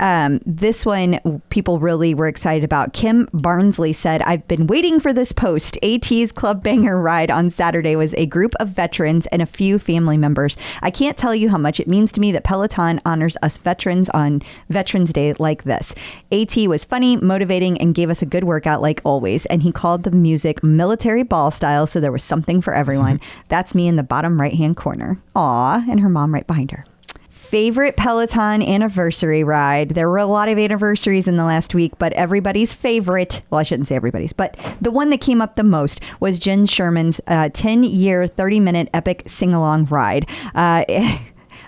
this one, people really were excited about. Kim Barnsley said, I've been waiting for this post. AT's Club Banger ride on Saturday was a group of veterans and a few family members. I can't tell you how much it means to me that Peloton honors us veterans on Veterans Day like this. AT was funny, motivating, and gave us a good workout like always. And he called the music military ball style, so there was something for everyone. That's me in the bottom right-hand corner. Aw, and her mom right behind her. Favorite Peloton anniversary ride. There were a lot of anniversaries in the last week, but everybody's favorite, well, I shouldn't say everybody's, but the one that came up the most was Jen Sherman's 10-year, 30-minute epic sing-along ride.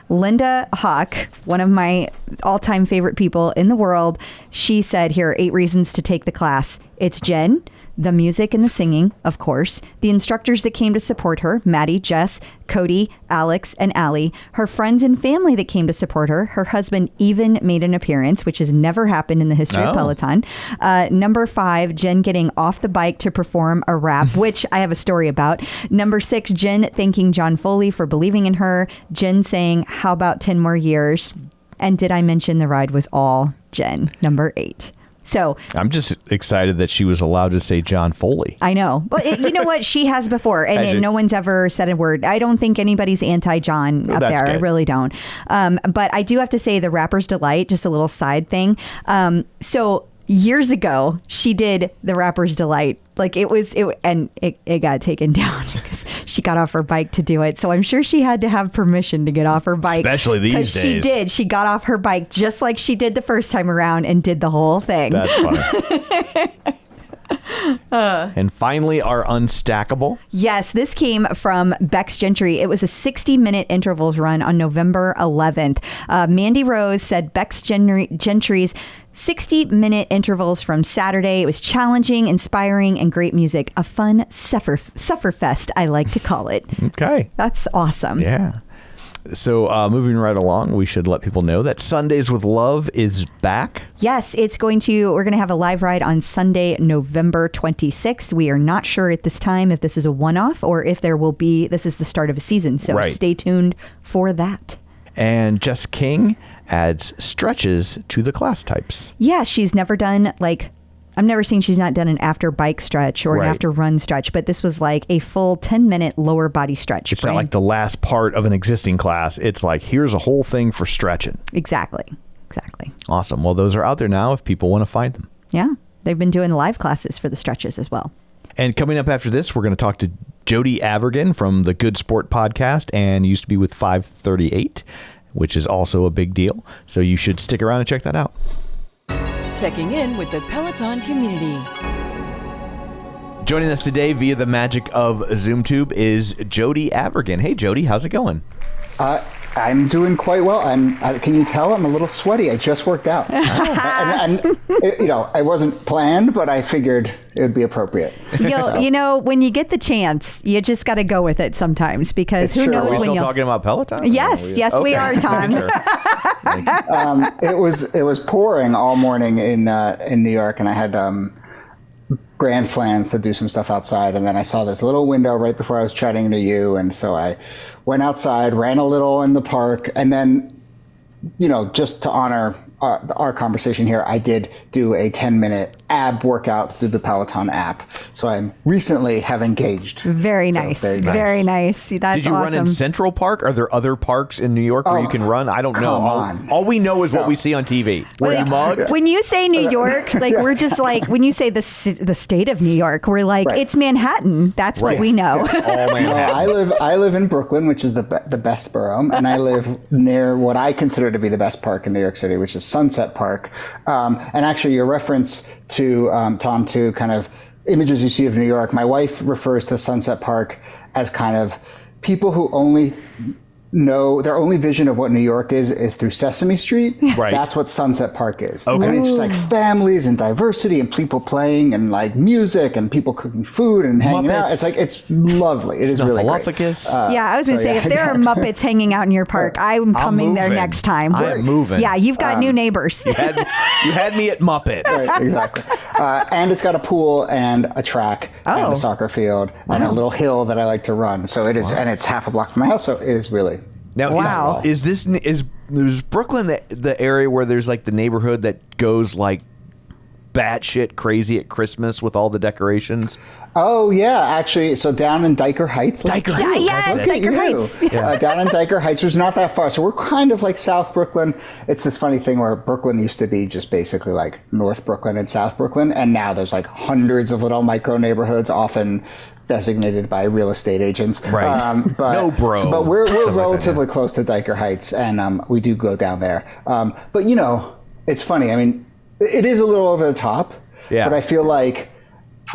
Linda Hawk, one of my all-time favorite people in the world, she said, here are 8 reasons to take the class. It's Jen, the music and the singing, of course, the instructors that came to support her, Maddie, Jess, Cody, Alex, and Allie, her friends and family that came to support her. Her husband even made an appearance, which has never happened in the history of Peloton. Number 5, Jen getting off the bike to perform a rap, which I have a story about. Number 6, Jen thanking John Foley for believing in her. Jen saying, how about 10 more years? And did I mention the ride was all Jen? Number 8. So I'm just excited that she was allowed to say John Foley. I know. But you know what? She has before, and no one's ever said a word. I don't think anybody's anti-John up there. Good. I really don't. But I do have to say the Rapper's Delight, just a little side thing. So years ago, she did the Rapper's Delight. Like it got taken down because she got off her bike to do it. So I'm sure she had to have permission to get off her bike. Especially these days. She did. She got off her bike just like she did the first time around and did the whole thing. That's funny. And finally, our unstackable. Yes, this came from Bex Gentry. It was a 60-minute intervals run on November 11th. Mandy Rose said Bex Gentry's 60-minute intervals from Saturday. It was challenging, inspiring, and great music. A fun sufferfest, I like to call it. Okay. That's awesome. Yeah. So moving right along, we should let people know that Sundays with Love is back. Yes, we're going to have a live ride on Sunday, November 26th. We are not sure at this time if this is a one-off or if this is the start of a season. So Stay tuned for that. And Jess King adds stretches to the class types. Yeah, she's never done I've never seen she's not done an after bike stretch or an after run stretch, but this was like a full 10-minute lower body stretch. It's not like the last part of an existing class. It's like, here's a whole thing for stretching. Exactly. Awesome. Well, those are out there now if people want to find them. Yeah. They've been doing live classes for the stretches as well. And coming up after this, we're going to talk to Jody Avigran from the Good Sport podcast and used to be with 538, which is also a big deal. So you should stick around and check that out. Checking in with the Peloton community. Joining us today via the magic of ZoomTube is Jody Avigran. Hey, Jody, how's it going? I'm doing quite well. Can you tell I'm a little sweaty? I just worked out. and it wasn't planned, but I figured it would be appropriate. When you get the chance, you just got to go with it sometimes because it's who true. knows Are we when still you'll... talking about Peloton? Yes, we are, Tom. It was pouring all morning in New York, and I had grand plans to do some stuff outside, and then I saw this little window right before I was chatting to you, and so I went outside, ran a little in the park, and then, just to honor our conversation here, I did do a 10-minute ab workout through the Peloton app. So I recently have engaged. Very nice. Very nice. That's Did you run in awesome. Central Park? Are there other parks in New York where you can run? I don't know. come on. All we know is what we see on TV. Were you mugged? When you say New York, like we're just like, when you say the state of New York, we're like, Right. it's Manhattan. That's what we know. All Manhattan. I live in Brooklyn, which is the best borough, and I live near what I consider to be the best park in New York City, which is Sunset Park. And actually, your reference to Tom, to kind of images you see of New York. My wife refers to Sunset Park as kind of people who only know, their only vision of what New York is through Sesame Street. Right. That's what Sunset Park is. Okay. And it's just like families and diversity and people playing and like music and people cooking food and hanging out. Muppets. It's like, it's lovely. It is really great. Yeah, I was going to say, if there are Muppets hanging out in your park, I'm coming there moving. next time. I'm moving. Yeah, you've got new neighbors. You had me at Muppets. Right, exactly. And it's got a pool and a track and a soccer field and a little hill that I like to run. So it is, and it's half a block from my house. So it is really. Now, is Brooklyn the area where there's like the neighborhood that goes like batshit crazy at Christmas with all the decorations? Oh yeah, actually, so down in Diker Heights. Diker Heights. Yes, Look at Diker you. Heights. Down in Diker Heights, which is not that far. So we're kind of like South Brooklyn. It's this funny thing where Brooklyn used to be just basically like North Brooklyn and South Brooklyn, and now there's like hundreds of little micro neighborhoods, often designated by real estate agents. Right. But, No, bro. But we're Stuff like that, relatively close to Diker Heights, and we do go down there. But you know, it's funny. I mean, it is a little over the top. Yeah. But I feel like,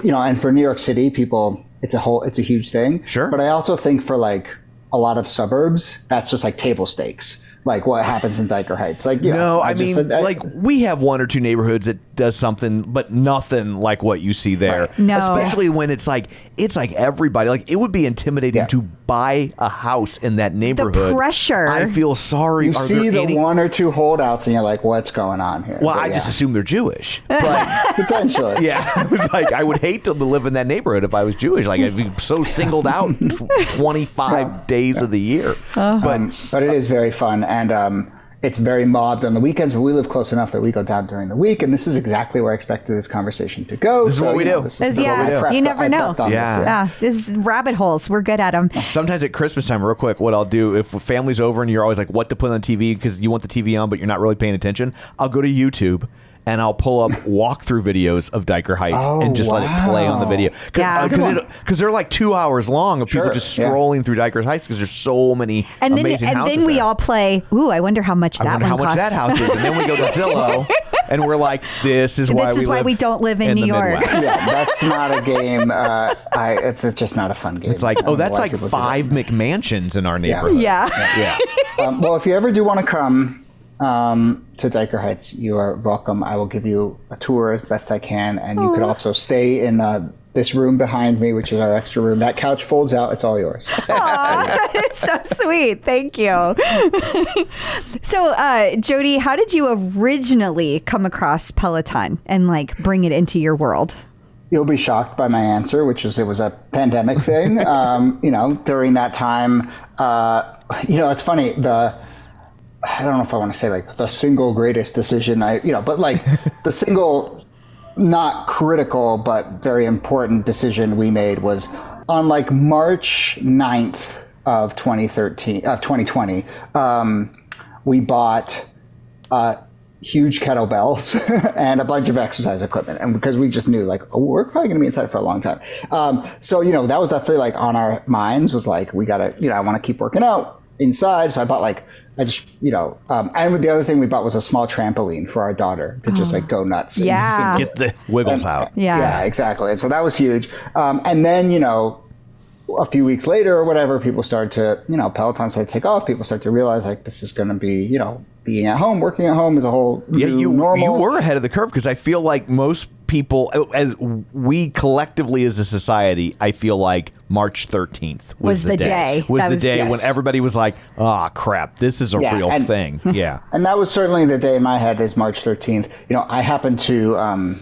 you know, and for New York City people, it's a huge thing. Sure. But I also think for like a lot of suburbs, that's just like table stakes. Like what happens in Diker Heights. Like, you know, I mean, like we have one or two neighborhoods that does something, but nothing like what you see there. Right. No. Especially when it's like everybody. Like it would be intimidating to buy a house in that neighborhood. pressure. I feel sorry. you Are see there the one or two holdouts and you're like, what's going on here? Well, But I just assume they're Jewish. But potentially. yeah, I was like, I would hate to live in that neighborhood if I was Jewish. Like I'd be so singled out 25 days of the year. But it is very fun, and it's very mobbed on the weekends, but we live close enough that we go down during the week, and this is exactly where I expected this conversation to go. This is what we do. This is what we do. Yeah, you never know. Yeah. This is rabbit holes. We're good at them. Sometimes at Christmas time, real quick, what I'll do if family's over and you're always like, what to put on TV because you want the TV on, but you're not really paying attention, I'll go to YouTube and I'll pull up walkthrough videos of Diker Heights and just let it play on the video. Because they're like 2 hours long of people just strolling through Diker Heights because there's so many amazing houses. And then we there. all play, ooh, I wonder how much that one costs. How much that house is. And then we go to Zillow and we're like, this is why we don't live in New York. Yeah, that's not a game. It's just not a fun game. It's like, that's like 5 McMansions in our neighborhood. Yeah. Well, if you ever do want to come to Diker Heights, you are welcome. I will give you a tour as best I can, and you could also stay in this room behind me, which is our extra room. That couch folds out; it's all yours. Aw, so sweet. Thank you. So, Jody, how did you originally come across Peloton and like bring it into your world? You'll be shocked by my answer, which is it was a pandemic thing. During that time, it's funny. I don't know if I want to say like the single greatest decision but like the single not critical but very important decision we made was on like March 9th of 2020. We bought huge kettlebells and a bunch of exercise equipment, and because we just knew like, we're probably going to be inside for a long time. So that was definitely like on our minds, was like, we gotta, I want to keep working out inside. So I bought and the other thing we bought was a small trampoline for our daughter to just like go nuts. Yeah. Get the wiggles out. Yeah, exactly. And so that was huge. And then, a few weeks later or whatever, people started to, Peloton started to take off. People started to realize like this is going to be, being at home, working at home is a whole new normal. You were ahead of the curve because I feel like most people, as we collectively as a society, I feel like March 13th was the day. Was the day when everybody was like, "Ah, crap, this is a real thing." Yeah, and that was certainly the day in my head is March 13th. I happened to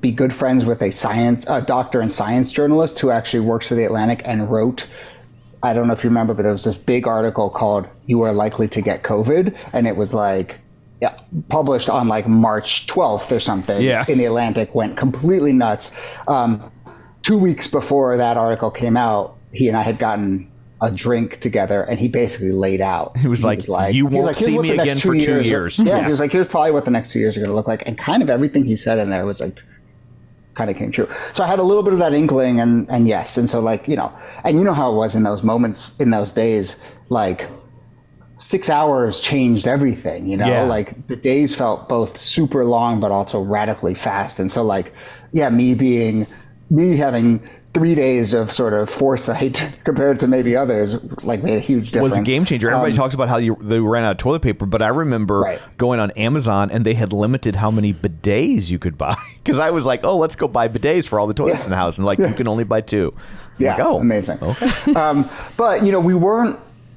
be good friends with a doctor and science journalist who actually works for The Atlantic and wrote, I don't know if you remember, but there was this big article called "You Are Likely to Get COVID," and it was like published on like March 12th or something in the Atlantic, went completely nuts. 2 weeks before that article came out, he and I had gotten a drink together, and he basically laid out. He was like, you won't see me again for 2 years. Yeah, he was like, here's probably what the next 2 years are going to look like. And kind of everything he said in there was like, kind of came true. So I had a little bit of that inkling, and yes. And so like, and you know how it was in those moments, in those days, like 6 hours changed everything, like the days felt both super long, but also radically fast. And so like, me having 3 days of sort of foresight compared to maybe others, like made a huge difference. Was a game changer. Everybody talks about how they ran out of toilet paper, but I remember going on Amazon and they had limited how many bidets you could buy. Because I was like, oh, let's go buy bidets for all the toilets in the house. And like, you can only buy 2. Yeah, like, oh, amazing. Okay. But,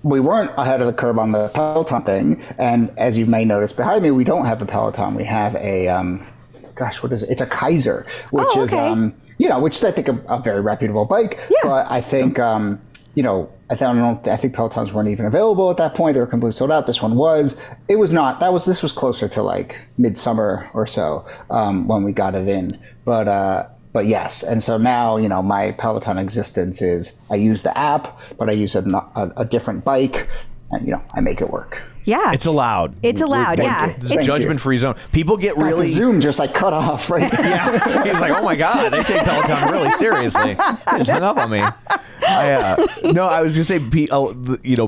we weren't ahead of the curve on the Peloton thing. And as you may notice behind me, we don't have a Peloton. We have a, what is it? It's a Kaiser, which is, which is, I think, a very reputable bike. Yeah. But I think, I think Pelotons weren't even available at that point. They were completely sold out. This one was. It was not. This was closer to like midsummer or so when we got it in. But yes, and so now, my Peloton existence is I use the app, but I use a different bike, and, I make it work. Yeah. It's allowed. It's allowed, yeah. It's a judgment-free zone. People get really... The Zoom just like cut off, right? Yeah. He's like, oh my God, they take Peloton really seriously. They just hung up on me. I was going to say,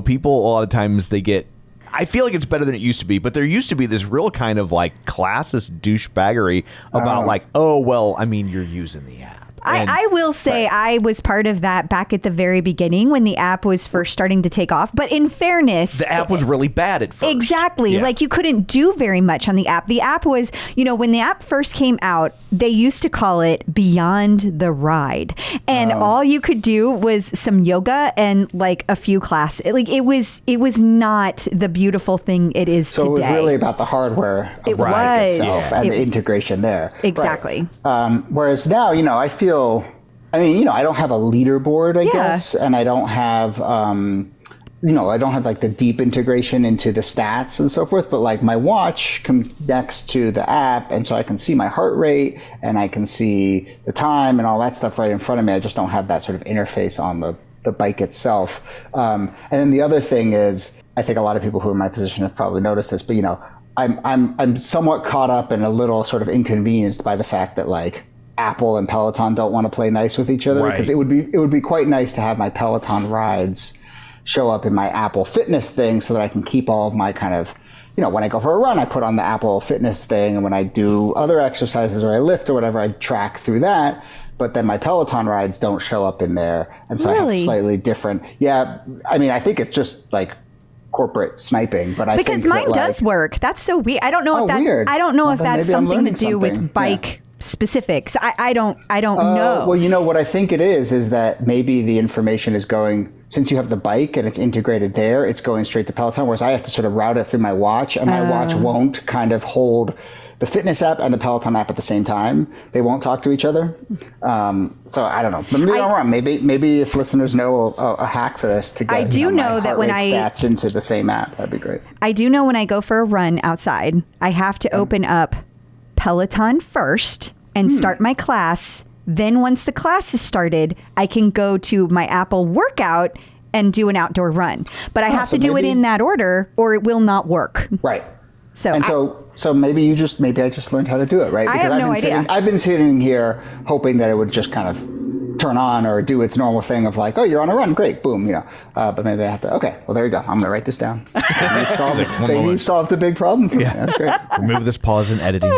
people a lot of times they get... I feel like it's better than it used to be, but there used to be this real kind of like classist douchebaggery about you're using the app. I will say I was part of that back at the very beginning when the app was first starting to take off. But in fairness, the app was really bad at first. Exactly. Yeah. Like you couldn't do very much on the app. The app was, when the app first came out, they used to call it Beyond the Ride. And all you could do was some yoga and like a few classes. Like it was not the beautiful thing it is today. So it was really about the hardware of the bike itself and the integration there. Exactly. Right. Whereas now, I feel I don't have a leaderboard, I guess, and I don't have, I don't have like the deep integration into the stats and so forth, but like my watch connects to the app, and so I can see my heart rate and I can see the time and all that stuff right in front of me. I just don't have that sort of interface on the bike itself. And then the other thing is, I think a lot of people who are in my position have probably noticed this, but I'm somewhat caught up and a little sort of inconvenienced by the fact that like Apple and Peloton don't want to play nice with each other, because it would be quite nice to have my Peloton rides show up in my Apple Fitness thing so that I can keep all of my kind of, when I go for a run, I put on the Apple Fitness thing, and when I do other exercises or I lift or whatever, I track through that. But then my Peloton rides don't show up in there, and so I have slightly different. Yeah, I think it's just like corporate sniping, but I think because mine does work. That's so weird. I don't know if weird. I don't know if that's something to do with bike specifics. I don't know. Well, what I think it is that maybe the information is going, since you have the bike and it's integrated there, it's going straight to Peloton, whereas I have to sort of route it through my watch, and my watch won't kind of hold the fitness app and the Peloton app at the same time. They won't talk to each other. So I don't know. Maybe I'm wrong. Maybe if listeners know a hack for this to get I do know that when stats into the same app, that'd be great. I do know when I go for a run outside, I have to open up Peloton first and start my class. Then once the class is started, I can go to my Apple workout and do an outdoor run. But I have to do it in that order or it will not work. Right. So maybe I just learned how to do it, right? Because I have no idea. I've been sitting here hoping that it would just kind of turn on or do its normal thing of like, oh, you're on a run, great, boom, But maybe I have to. Okay, well there you go. I'm gonna write this down. You've solved a big problem for me. That's great. Remove this pause in editing.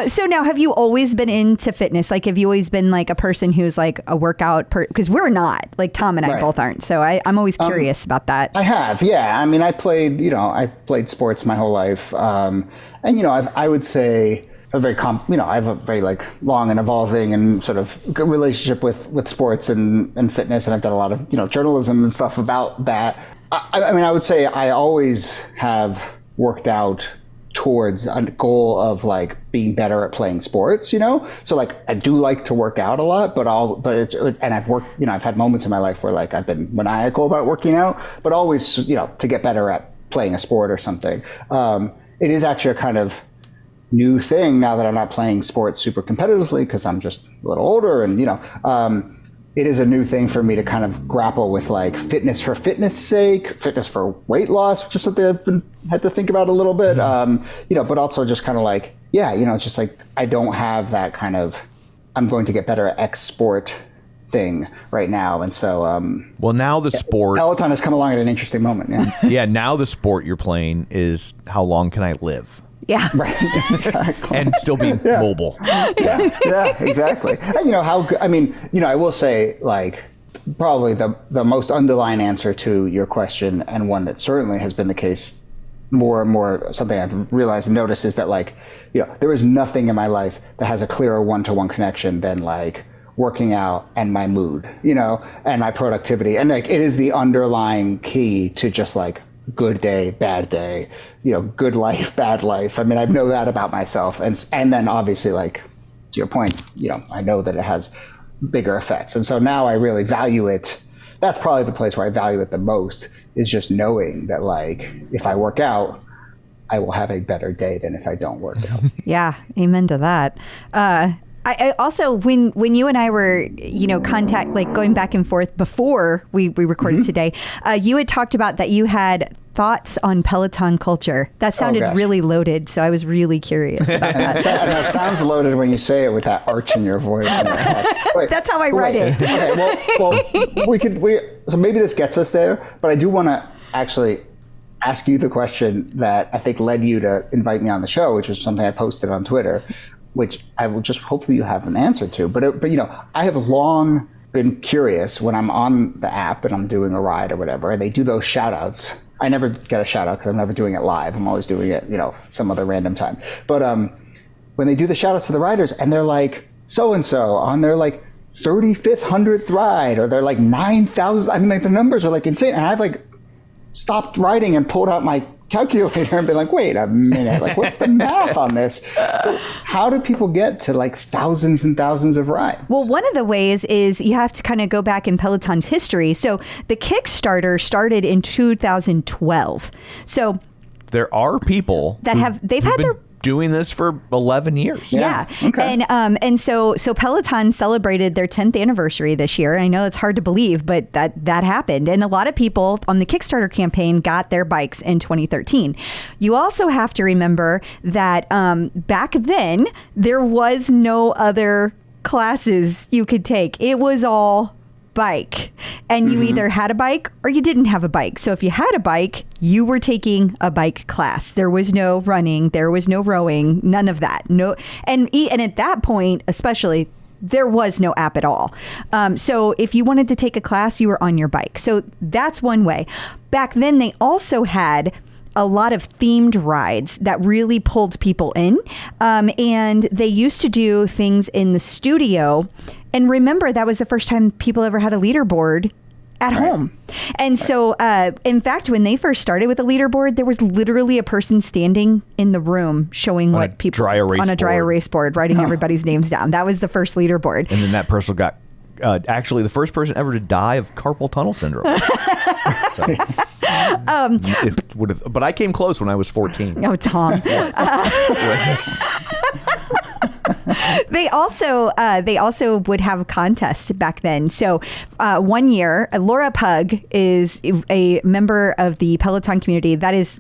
So now, have you always been into fitness? Like, have you always been like a person who's like a workout because we're not, like Tom and I both aren't. So I'm always curious about that. I have, yeah. I played sports my whole life. I would say I have a very like long and evolving and sort of good relationship with sports and fitness. And I've done a lot of, journalism and stuff about that. I would say I always have worked out towards a goal of like being better at playing sports, so like I do like to work out a lot, I've had moments in my life where like I've been maniacal about working out, but always, to get better at playing a sport or something. It is actually a kind of new thing now that I'm not playing sports super competitively because I'm just a little older, and it is a new thing for me to kind of grapple with like fitness for fitness sake, fitness for weight loss, which is something I've had to think about a little bit, but also just kind of like, it's just like I don't have that kind of I'm going to get better at X sport thing right now. And so, well, now the sport Peloton has come along at an interesting moment. Yeah. Yeah. Now the sport you're playing is how long can I live? Yeah. Right. Exactly. And still be mobile. Yeah, exactly. And I will say, like, probably the most underlying answer to your question, and one that certainly has been the case more and more, something I've realized and noticed, is that, like, there is nothing in my life that has a clearer one-to-one connection than, like, working out and my mood, and my productivity. And, like, it is the underlying key to just, like, good day, bad day, good life, bad life. I mean, I know that about myself. And then obviously, like, to your point, I know that it has bigger effects. And so now I really value it. That's probably the place where I value it the most, is just knowing that, like, if I work out, I will have a better day than if I don't work out. Yeah. Amen to that. I also, when you and I were, going back and forth before we recorded today, you had talked about that you had thoughts on Peloton culture. That sounded really loaded, so I was really curious about that. And that sounds loaded when you say it with that arch in your voice. That's how I write it. Okay, so maybe this gets us there, but I do want to actually ask you the question that I think led you to invite me on the show, which was something I posted on Twitter, which I will just hopefully you have an answer to. But I have long been curious when I'm on the app and I'm doing a ride or whatever, and they do those shout outs. I never get a shout out because I'm never doing it live. I'm always doing it, some other random time. But when they do the shout outs to the riders and they're like, so-and-so on their like 35th, 100th ride, or they're like 9,000. I mean, like, the numbers are like insane. And I've like stopped riding and pulled out my calculator and been like, wait a minute, like, what's the math on this? So how do people get to like thousands and thousands of rides? Well, one of the ways is you have to kind of go back in Peloton's history. So the Kickstarter started in 2012. So there are people that they've had their doing this for 11 years. Yeah. Okay. And so Peloton celebrated their 10th anniversary this year. I know it's hard to believe, but that happened. And a lot of people on the Kickstarter campaign got their bikes in 2013. You also have to remember that back then there was no other classes you could take. It was all bike, and you either had a bike or you didn't have a bike. So if you had a bike, you were taking a bike class. There was no running, there was no rowing, none of that. No, and at that point, especially, there was no app at all. So if you wanted to take a class, you were on your bike. So that's one way. Back then, they also had a lot of themed rides that really pulled people in. And they used to do things in the studio. And remember, that was the first time people ever had a leaderboard at home. And so, in fact, when they first started with a leaderboard, there was literally a person standing in the room showing what people on a dry erase board, writing everybody's names down. That was the first leaderboard. And then that person got actually the first person ever to die of carpal tunnel syndrome. But I came close when I was 14. Oh, Tom. They also would have contests back then. So one year, Laura Pug is a member of the Peloton community. That is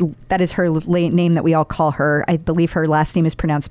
her name that we all call her. I believe her last name is pronounced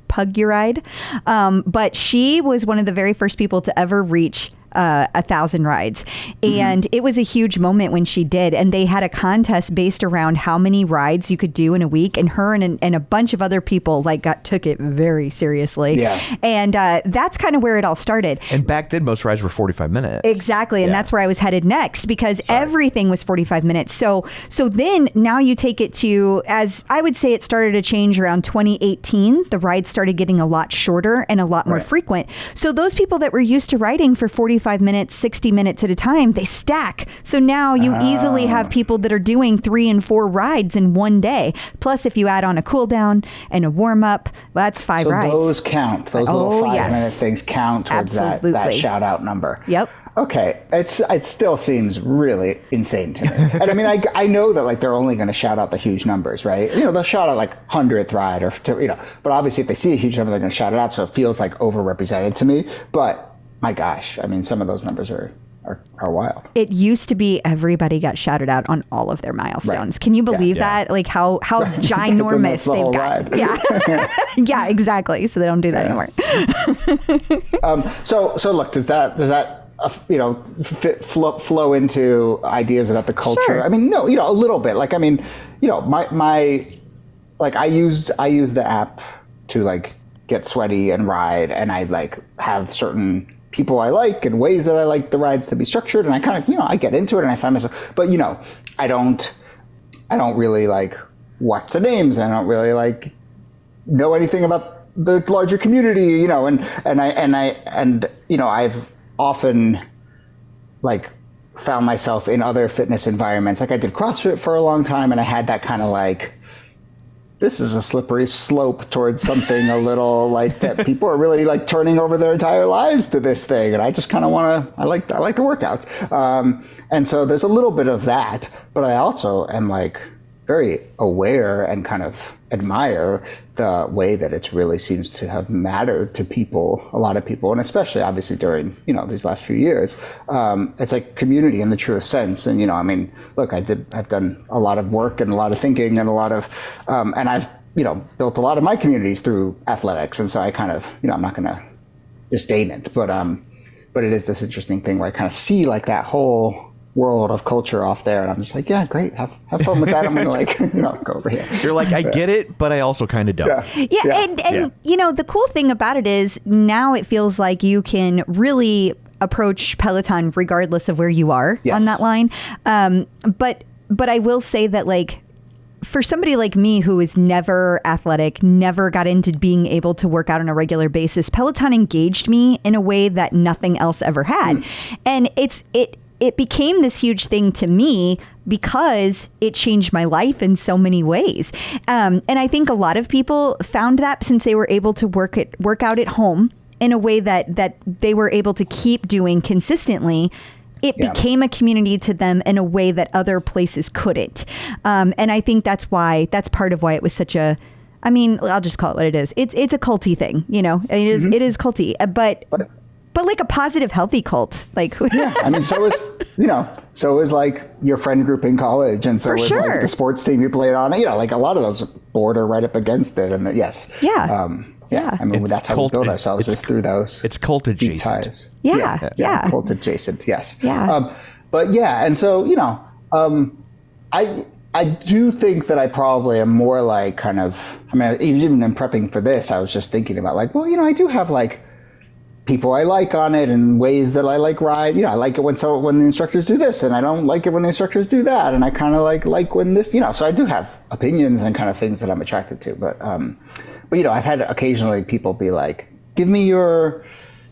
Puguride. But she was one of the very first people to ever reach 1,000 rides. And it was a huge moment when she did. And they had a contest based around how many rides you could do in a week. And her and a bunch of other people took it very seriously. Yeah. And that's kind of where it all started. And back then, most rides were 45 minutes. Exactly. And that's where I was headed next, because everything was 45 minutes. So then now you take it to, as I would say, it started to change around 2018. The rides started getting a lot shorter and a lot more frequent. So those people that were used to riding for 45 minutes, 60 minutes at a time, they stack. So now you easily have people that are doing 3 and 4 rides in one day. Plus, if you add on a cool down and a warm up, well, that's 5 rides. So those count. Those little 5-minute things count towards that shout out number. Yep. okay, it still seems really insane to me. And I mean, I know that like they're only going to shout out the huge numbers, right? You know, they'll shout out like 100th ride but obviously if they see a huge number, they're going to shout it out. So it feels like overrepresented to me. But my gosh, I mean, some of those numbers are wild. It used to be everybody got shouted out on all of their milestones. Right. Can you believe that? Like how ginormous they've got. Ride. Yeah. Yeah, exactly. So they don't do that anymore. So look, does that flow into ideas about the culture? Sure. I mean, no, a little bit. Like, I mean, my like I use the app to like get sweaty and ride, and I like have certain people I like and ways that I like the rides to be structured, and I kind of I get into it and I find myself, but I don't really like watch the names. I don't really like know anything about the larger community, and I've often like found myself in other fitness environments. Like I did CrossFit for a long time, and I had that kind of like, this is a slippery slope towards something a little like that people are really like turning over their entire lives to this thing. And I just kind of I like the workouts. And so there's a little bit of that, but I also am like very aware and kind of admire the way that it really seems to have mattered to people, a lot of people, and especially obviously during, these last few years. It's like community in the truest sense. And, I mean, look, I've done a lot of work and a lot of thinking and a lot of, and I've, built a lot of my communities through athletics. And so I kind of, I'm not going to disdain it, but it is this interesting thing where I kind of see like that whole world of culture off there, and I'm just like, yeah, great, have fun with that. I'm gonna like go over here. You're like, I get it, but I also kind of don't. And the cool thing about it is now it feels like you can really approach Peloton regardless of where you are on that line. But I will say that like for somebody like me who is never athletic, never got into being able to work out on a regular basis, Peloton engaged me in a way that nothing else ever had. And it became this huge thing to me because it changed my life in so many ways. And I think a lot of people found that since they were able to work out at home in a way that they were able to keep doing consistently, it became a community to them in a way that other places couldn't. And I think that's part of why it was such a, I mean, I'll just call it what it is. It's a culty thing, it is culty, but like a positive, healthy cult. Like, I mean, so is like your friend group in college. And so was like the sports team you played on, like a lot of those border right up against it. And I mean, that's how we build ourselves is through those. It's cult adjacent. Deep ties. Yeah. Cult adjacent. Yes. Yeah. And so, I do think that I probably am more like kind of, I mean, even in prepping for this, I was just thinking about like, well, I do have like people I like on it and ways that I like ride. I like it when the instructors do this, and I don't like it when the instructors do that. And I kind of like when this, so I do have opinions and kind of things that I'm attracted to. But I've had occasionally people be like, give me your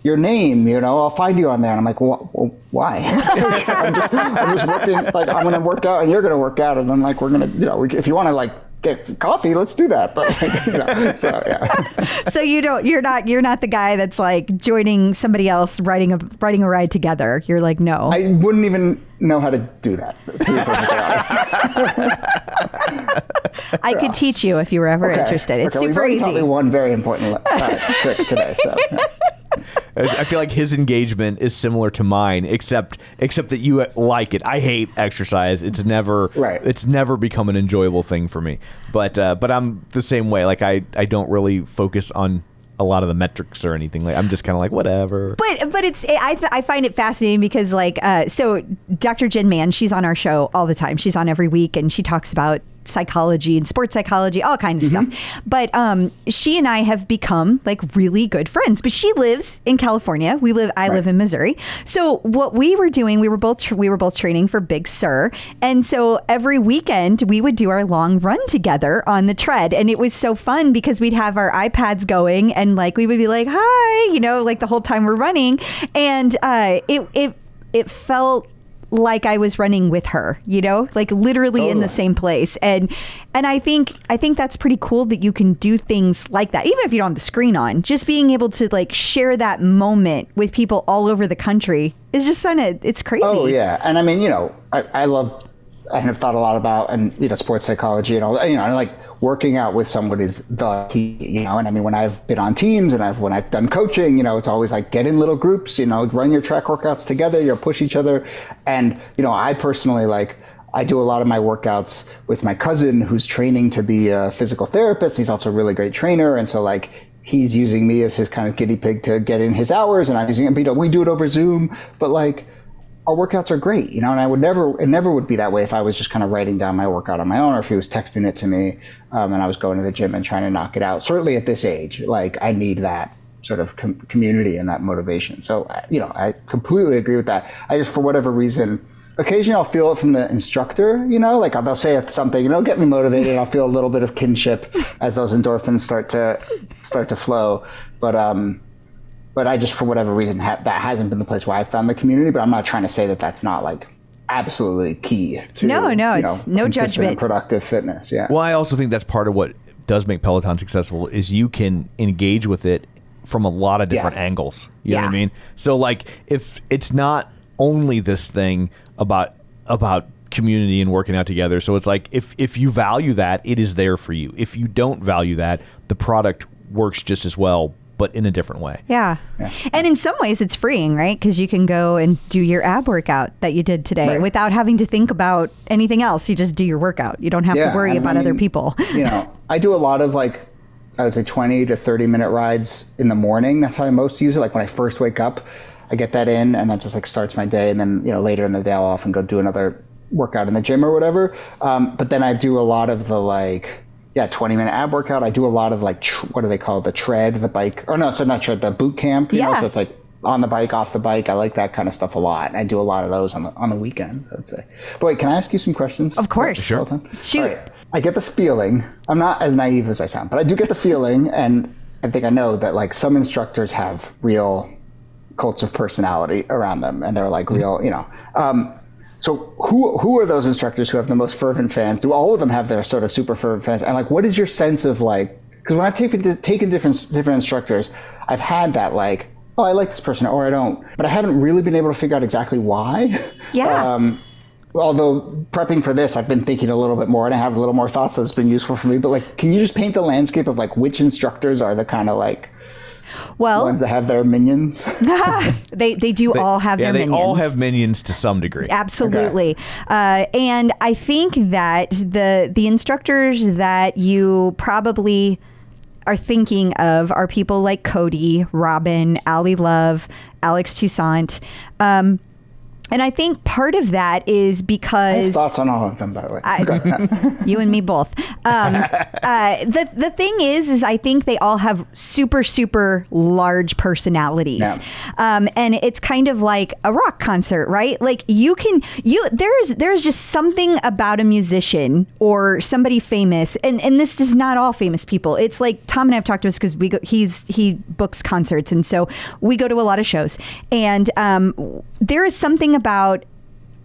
name, I'll find you on there. And I'm like, well, why? I'm just working, like I'm going to work out and you're going to work out. And then like, we're going to, if you want to like get coffee, let's do that. But so yeah. So you're not the guy that's like joining somebody else riding a ride together. You're like, no. I wouldn't even know how to do that, to be perfectly honest. I could teach you if you were ever interested. It's super easy. Taught me one very important trick today. So. Yeah. I feel like his engagement is similar to mine, except that you like it. I hate exercise. It's never become an enjoyable thing for me. But I'm the same way. Like I don't really focus on a lot of the metrics or anything. Like I'm just kind of like whatever. But I find it fascinating because like so Dr. Jenn Mann, she's on our show all the time. She's on every week and she talks about psychology and sports psychology, all kinds of stuff. But she and I have become like really good friends. But she lives in California. I live in Missouri. So what we were doing, we were both training for Big Sur, and so every weekend we would do our long run together on the tread, and it was so fun because we'd have our iPads going, and like we would be like, hi, like the whole time we're running, and it felt like I was running with her, like literally in the same place. And I think that's pretty cool that you can do things like that, even if you don't have the screen on. Just being able to like share that moment with people all over the country is just it's crazy. Oh yeah, and I mean, I have thought a lot about, and sports psychology and all that. I like working out with someone is the key, and I mean, when I've been on teams and when I've done coaching, it's always like get in little groups, run your track workouts together, push each other. And, I personally I do a lot of my workouts with my cousin who's training to be a physical therapist. He's also a really great trainer. And so he's using me as his kind of guinea pig to get in his hours, and I'm using it, we do it over Zoom, but our workouts are great, and it never would be that way if I was just kind of writing down my workout on my own, or if he was texting it to me, and I was going to the gym and trying to knock it out. Certainly at this age, I need that sort of community and that motivation. So, I completely agree with that. I just, for whatever reason, occasionally I'll feel it from the instructor, they'll say something, get me motivated. I'll feel a little bit of kinship as those endorphins start to flow. But I just, for whatever reason, that hasn't been the place where I found the community. But I'm not trying to say that that's not absolutely key to no, it's no judgment, productive fitness. Yeah. Well, I also think that's part of what does make Peloton successful is you can engage with it from a lot of different angles. You know what I mean? So if it's not only this thing about community and working out together. So it's if you value that, it is there for you. If you don't value that, the product works just as well, but in a different way. Yeah. And in some ways it's freeing, right? Because you can go and do your ab workout that you did today without having to think about anything else. You just do your workout. You don't have to worry about other people. I do a lot of I would say 20 to 30 minute rides in the morning. That's how I most use it. When I first wake up, I get that in, and that just starts my day. And then, later in the day I'll often go do another workout in the gym or whatever. But then I do a lot of the 20-minute ab workout. I do a lot of what do they call it? The tread, the bike, or no, so not tread, the boot camp. So it's on the bike, off the bike. I like that kind of stuff a lot. And I do a lot of those on the weekends, I would say. But wait, can I ask you some questions? Of course. Sure. Shoot. Right. I get this feeling. I'm not as naive as I sound, but I do get the feeling, and I think I know that some instructors have real cults of personality around them, and they're real, So who are those instructors who have the most fervent fans? Do all of them have their sort of super fervent fans? And what is your sense of because when I've taken different instructors, I've had that oh, I like this person or I don't, but I haven't really been able to figure out exactly why. Yeah. Although prepping for this, I've been thinking a little bit more and I have a little more thoughts, so it's been useful for me. But can you just paint the landscape of which instructors are the kind of ones that have their minions? they do all have their minions. They all have minions to some degree. Absolutely. Okay. And I think that the instructors that you probably are thinking of are people like Cody, Robin, Allie Love, Alex Toussaint. And I think part of that is because... I have thoughts on all of them, by the way. You and me both. The thing is I think they all have super, super large personalities. Yeah. And it's kind of like a rock concert, right? There's just something about a musician or somebody famous. And this is not all famous people. It's Tom and I have talked to us because he books concerts. And so we go to a lot of shows. And there is something about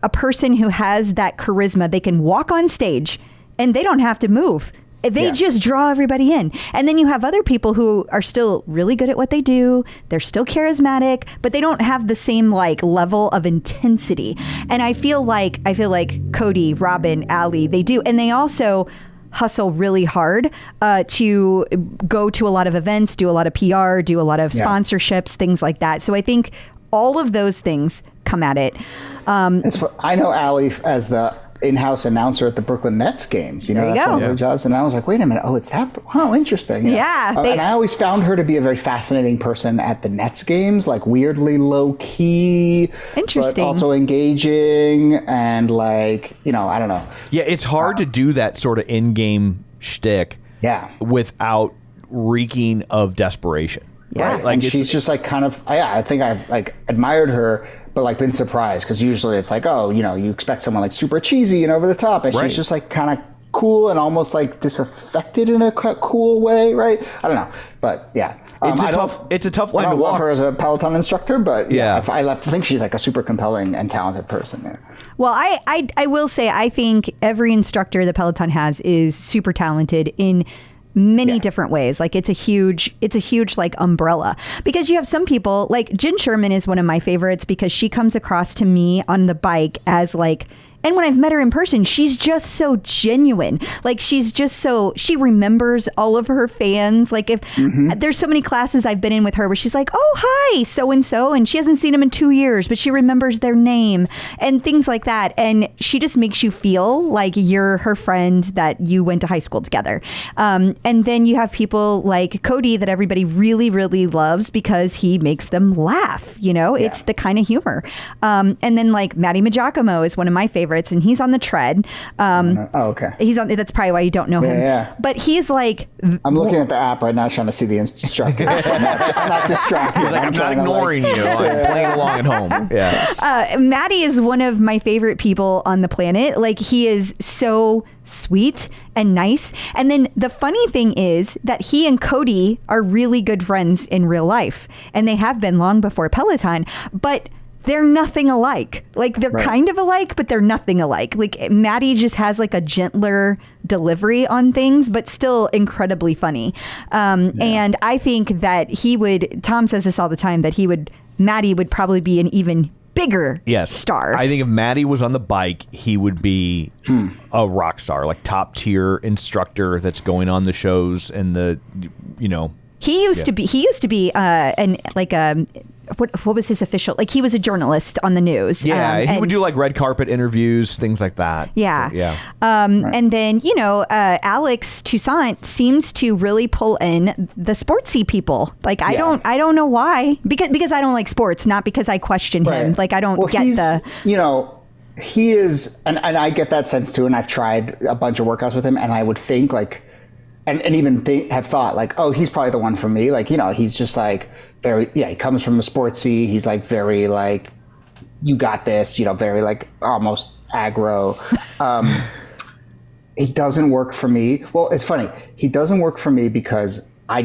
a person who has that charisma. They can walk on stage and they don't have to move. They just draw everybody in. And then you have other people who are still really good at what they do. They're still charismatic, but they don't have the same level of intensity. And I feel like Cody, Robin, Allie, they do. And they also hustle really hard to go to a lot of events, do a lot of PR, do a lot of sponsorships, things like that. So I think all of those things come at it. I know Allie as the in-house announcer at the Brooklyn Nets games. That's one of her jobs. And I was like, wait a minute. Oh, it's that? Wow, interesting. Yeah. And I always found her to be a very fascinating person at the Nets games, weirdly low-key. Interesting. But also engaging and I don't know. Yeah, it's hard to do that sort of in-game shtick without reeking of desperation. Yeah. Right? And she's just I think I've admired her, but been surprised because usually it's you expect someone super cheesy and over the top, and she's just kind of cool and almost disaffected in a cool way, right? I don't know, but yeah. It's a tough line to walk. I love her as a Peloton instructor, but I think she's a super compelling and talented person. Yeah. Well, I will say, I think every instructor that Peloton has is super talented in many different ways. Like it's a huge like umbrella, because you have some people like Jen Sherman is one of my favorites, because she comes across to me on the bike as like, and when I've met her in person, she's just so genuine. Like she remembers all of her fans. Like if there's so many classes I've been in with her where she's like, oh, hi, so-and-so. And she hasn't seen them in 2 years, but she remembers their name and things like that. And she just makes you feel like you're her friend that you went to high school together. And then you have people like Cody that everybody really, really loves because he makes them laugh. You know, it's the kind of humor. And then like Maddie Magiacomo is one of my favorites. And he's on the tread. Okay. He's on. That's probably why you don't know him. Yeah. But he's like. I'm looking at the app right now, trying to see the instructors. So I'm not distracted. He's like, I'm not ignoring you. I'm playing along at home. Yeah. Maddie is one of my favorite people on the planet. Like he is so sweet and nice. And then the funny thing is that he and Cody are really good friends in real life, and they have been long before Peloton. But they're nothing alike. Like they're kind of alike, but they're nothing alike. Like Maddie just has like a gentler delivery on things, but still incredibly funny. And I think that Tom says this all the time, that Maddie would probably be an even bigger star. I think if Maddie was on the bike, he would be a rock star, like top tier instructor that's going on the shows and He used to be what was his official, like he was a journalist on the news. He would do like red carpet interviews, things like that. And then Alex Toussaint seems to really pull in the sportsy people. Like I don't know why, because I don't like sports, not because I question him. Like I don't he is, and I get that sense too, and I've tried a bunch of workouts with him, and I would think like, and even have thought like, oh, he's probably the one for me. Like, he's just like very, he comes from a sportsy. He's like very like, you got this, very like almost aggro. It doesn't work for me. Well, it's funny. He doesn't work for me because I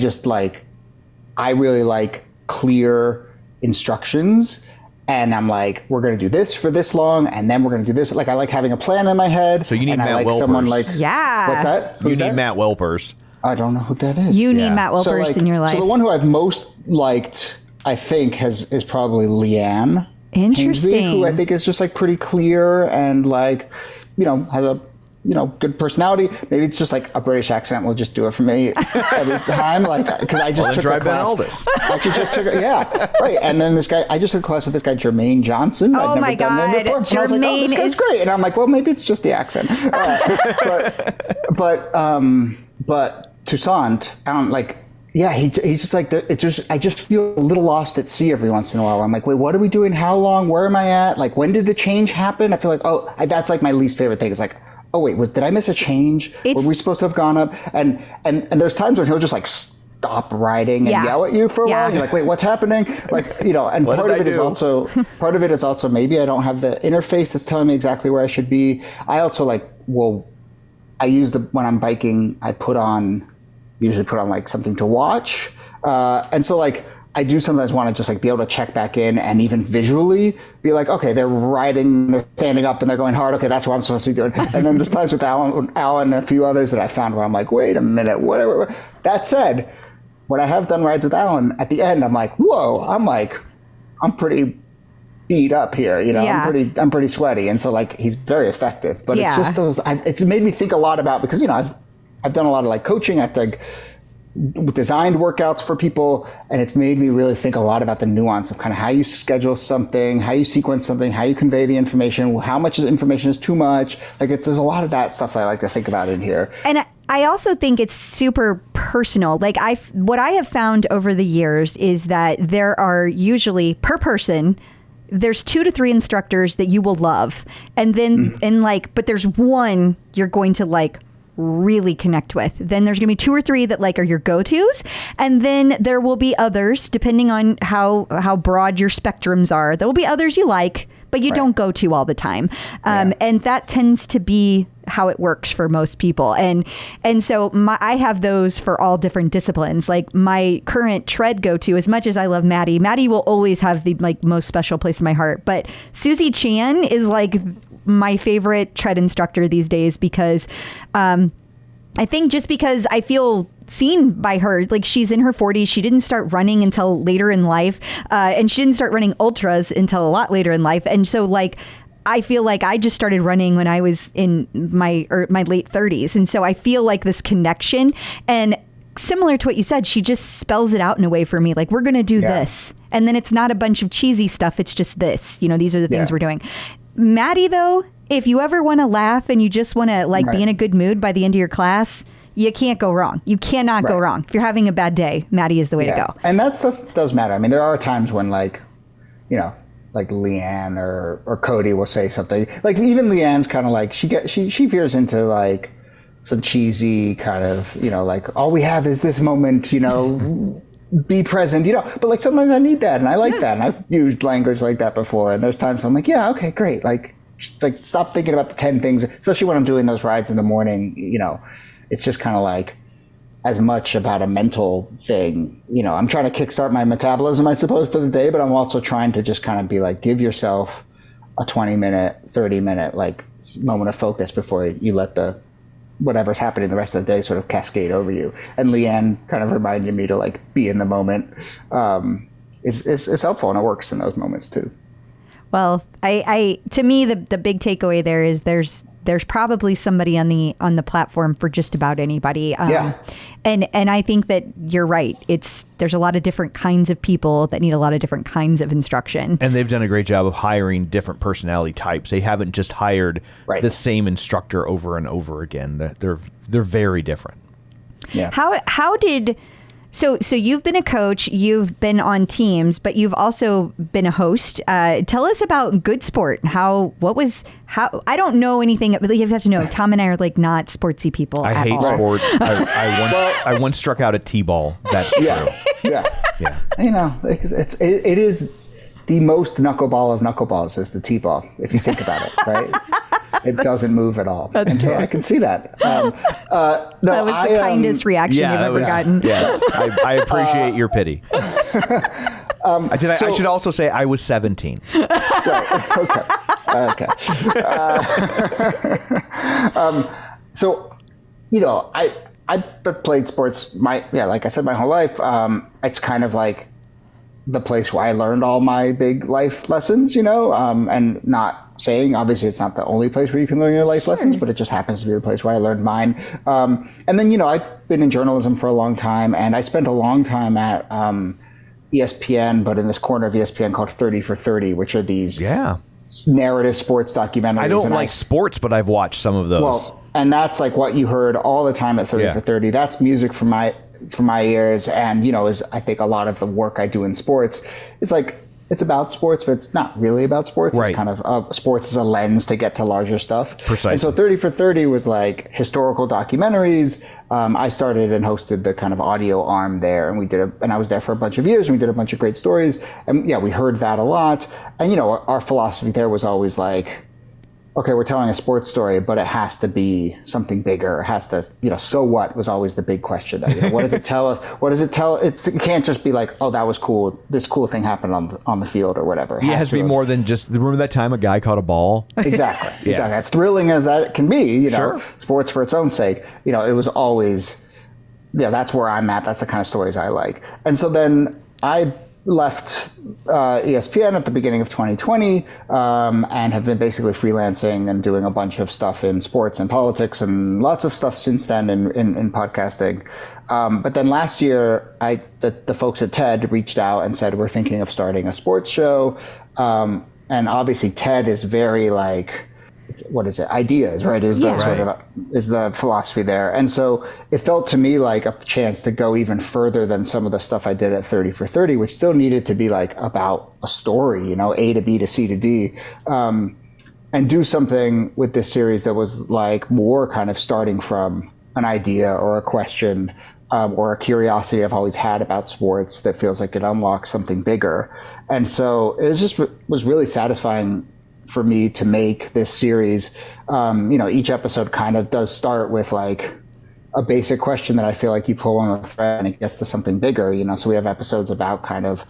really like clear instructions. And I'm like, we're going to do this for this long, and then we're going to do this. Like, I like having a plan in my head. So you need Matt I like Welpers. Someone like, what's that? Who's you need that? Matt Welpers. I don't know who that is. You need Matt Welpers in your life. So the one who I've most liked, I think, is probably Leanne. Interesting. Hainsby, who I think is just like pretty clear and like, has a good personality. Maybe it's just like a British accent will just do it for me every time. Like, because I just took a class. Actually, just took right. And then I just took a class with this guy Jermaine Johnson. Oh my God, Jermaine this guy's great. And I'm like, well, maybe it's just the accent. But Toussaint, he's just like I just feel a little lost at sea every once in a while. I'm like, wait, what are we doing? How long? Where am I at? Like, when did the change happen? I feel like, that's like my least favorite thing. It's like, oh wait, did I miss a change? Were we supposed to have gone up? And there's times when he'll just like stop riding and yell at you for a while. And you're like, wait, what's happening? Like, and part of it is also maybe I don't have the interface that's telling me exactly where I should be. I also I use when I'm biking, I usually put on like something to watch. And so like, I do sometimes want to just like be able to check back in and even visually be like, okay, they're riding, they're standing up and they're going hard. Okay, that's what I'm supposed to be doing. And then there's times with Alan and a few others that I found where I'm like, wait a minute, whatever. That said, when I have done rides with Alan, at the end, I'm like, whoa, I'm pretty beat up here, I'm pretty sweaty. And so like, he's very effective, but it's just it's made me think a lot about, because, I've done a lot of like coaching. I've like designed workouts for people, and it's made me really think a lot about the nuance of kind of how you schedule something, how you sequence something, how you convey the information, how much information is too much. Like there's a lot of that stuff I like to think about in here. And I also think it's super personal. Like what I have found over the years is that there are usually per person, there's 2 to 3 instructors that you will love. And then, but there's one you're going to like really connect with. Then there's gonna be 2 or 3 that like are your go-tos, and then there will be others, depending on how broad your spectrums are. There will be others you like, but you don't go to all the time. And that tends to be how it works for most people. And so I have those for all different disciplines. Like my current tread go-to, as much as I love Maddie will always have the like most special place in my heart. But Susie Chan is like my favorite tread instructor these days because I think just because I feel seen by her. Like, she's in her 40s. She didn't start running until later in life. And she didn't start running ultras until a lot later in life. And so, like, I feel like I just started running when I was in my late 30s. And so I feel like this connection, and similar to what you said, she just spells it out in a way for me. Like, we're going to do this. And then it's not a bunch of cheesy stuff. It's just this, you know, these are the things we're doing. Maddie, though, if you ever want to laugh and you just want to like be in a good mood by the end of your class, you can't go wrong. You cannot go wrong. If you're having a bad day, Maddie is the way to go. And that stuff does matter. I mean, there are times when, like, you know, like Leanne or Cody will say something. Like, even Leanne's kind of like, she veers into like some cheesy kind of, you know, like, all we have is this moment, you know, be present, you know. But like, sometimes I need that, and I like that, and I've used language like that before. And there's times I'm like, yeah, okay, great. Like stop thinking about the 10 things, especially when I'm doing those rides in the morning. You know, it's just kind of like as much about a mental thing. You know, I'm trying to kickstart my metabolism, I suppose, for the day, but I'm also trying to just kind of be like, give yourself a 20-minute, 30-minute like moment of focus before you let the whatever's happening the rest of the day sort of cascade over you. And Leanne kind of reminded me to like be in the moment. Is helpful, and it works in those moments too. Well, I to me, the big takeaway there is there's probably somebody on the platform for just about anybody. And I think that you're right. There's a lot of different kinds of people that need a lot of different kinds of instruction. And they've done a great job of hiring different personality types. They haven't just hired the same instructor over and over again. They're very different. Yeah. How did So you've been a coach, you've been on teams, but you've also been a host. Tell us about Good Sport. How I don't know anything, but you have to know, Tom and I are like not sportsy people. I hate sports. I once struck out a T-ball. That's true. Yeah. You know, it is the most knuckleball of knuckleballs is the T-ball, if you think about it, right? It doesn't move at all. And so I can see that. No, that was the kindest reaction you've ever gotten. Yes, I appreciate your pity. I should also say I was 17. Right. Okay. So, you know, I've played sports like I said, my whole life. It's kind of like the place where I learned all my big life lessons, you know, and not saying, obviously, it's not the only place where you can learn your life lessons, but it just happens to be the place where I learned mine. And then, you know, I've been in journalism for a long time, and I spent a long time at ESPN, but in this corner of ESPN called 30 for 30, which are these narrative sports documentaries. I don't like sports, but I've watched some of those. Well, and that's like what you heard all the time at 30 for 30. That's music for my ears, and, you know, is I think a lot of the work I do in sports is like, it's about sports, but it's not really about sports. Right. It's kind of sports as a lens to get to larger stuff. Precisely. And so 30 for 30 was like historical documentaries. I started and hosted the kind of audio arm there, and and I was there for a bunch of years, and we did a bunch of great stories. And we heard that a lot. And, you know, our philosophy there was always like, okay, we're telling a sports story, but it has to be something bigger. It has to, you know, so what was always the big question there. You know, what does it tell us? What does it tell? It can't just be like, oh, that was cool. This cool thing happened on the field or whatever. It has to be more than just, remember that time a guy caught a ball? Exactly. Exactly. As thrilling as that can be, you know, sports for its own sake, you know, it was always, that's where I'm at. That's the kind of stories I like. And so then I left ESPN at the beginning of 2020 and have been basically freelancing and doing a bunch of stuff in sports and politics and lots of stuff since then in podcasting. But then last year, the folks at TED reached out and said, we're thinking of starting a sports show. And obviously TED is very like, what is it? Ideas, right? Is the philosophy there. And so it felt to me like a chance to go even further than some of the stuff I did at 30 for 30, which still needed to be like about a story, you know, A to B to C to D, and do something with this series that was like more kind of starting from an idea or a question, or a curiosity I've always had about sports that feels like it unlocks something bigger. And so it was really satisfying for me to make this series. You know, each episode kind of does start with like, a basic question that I feel like you pull on a thread and it gets to something bigger, so we have episodes about kind of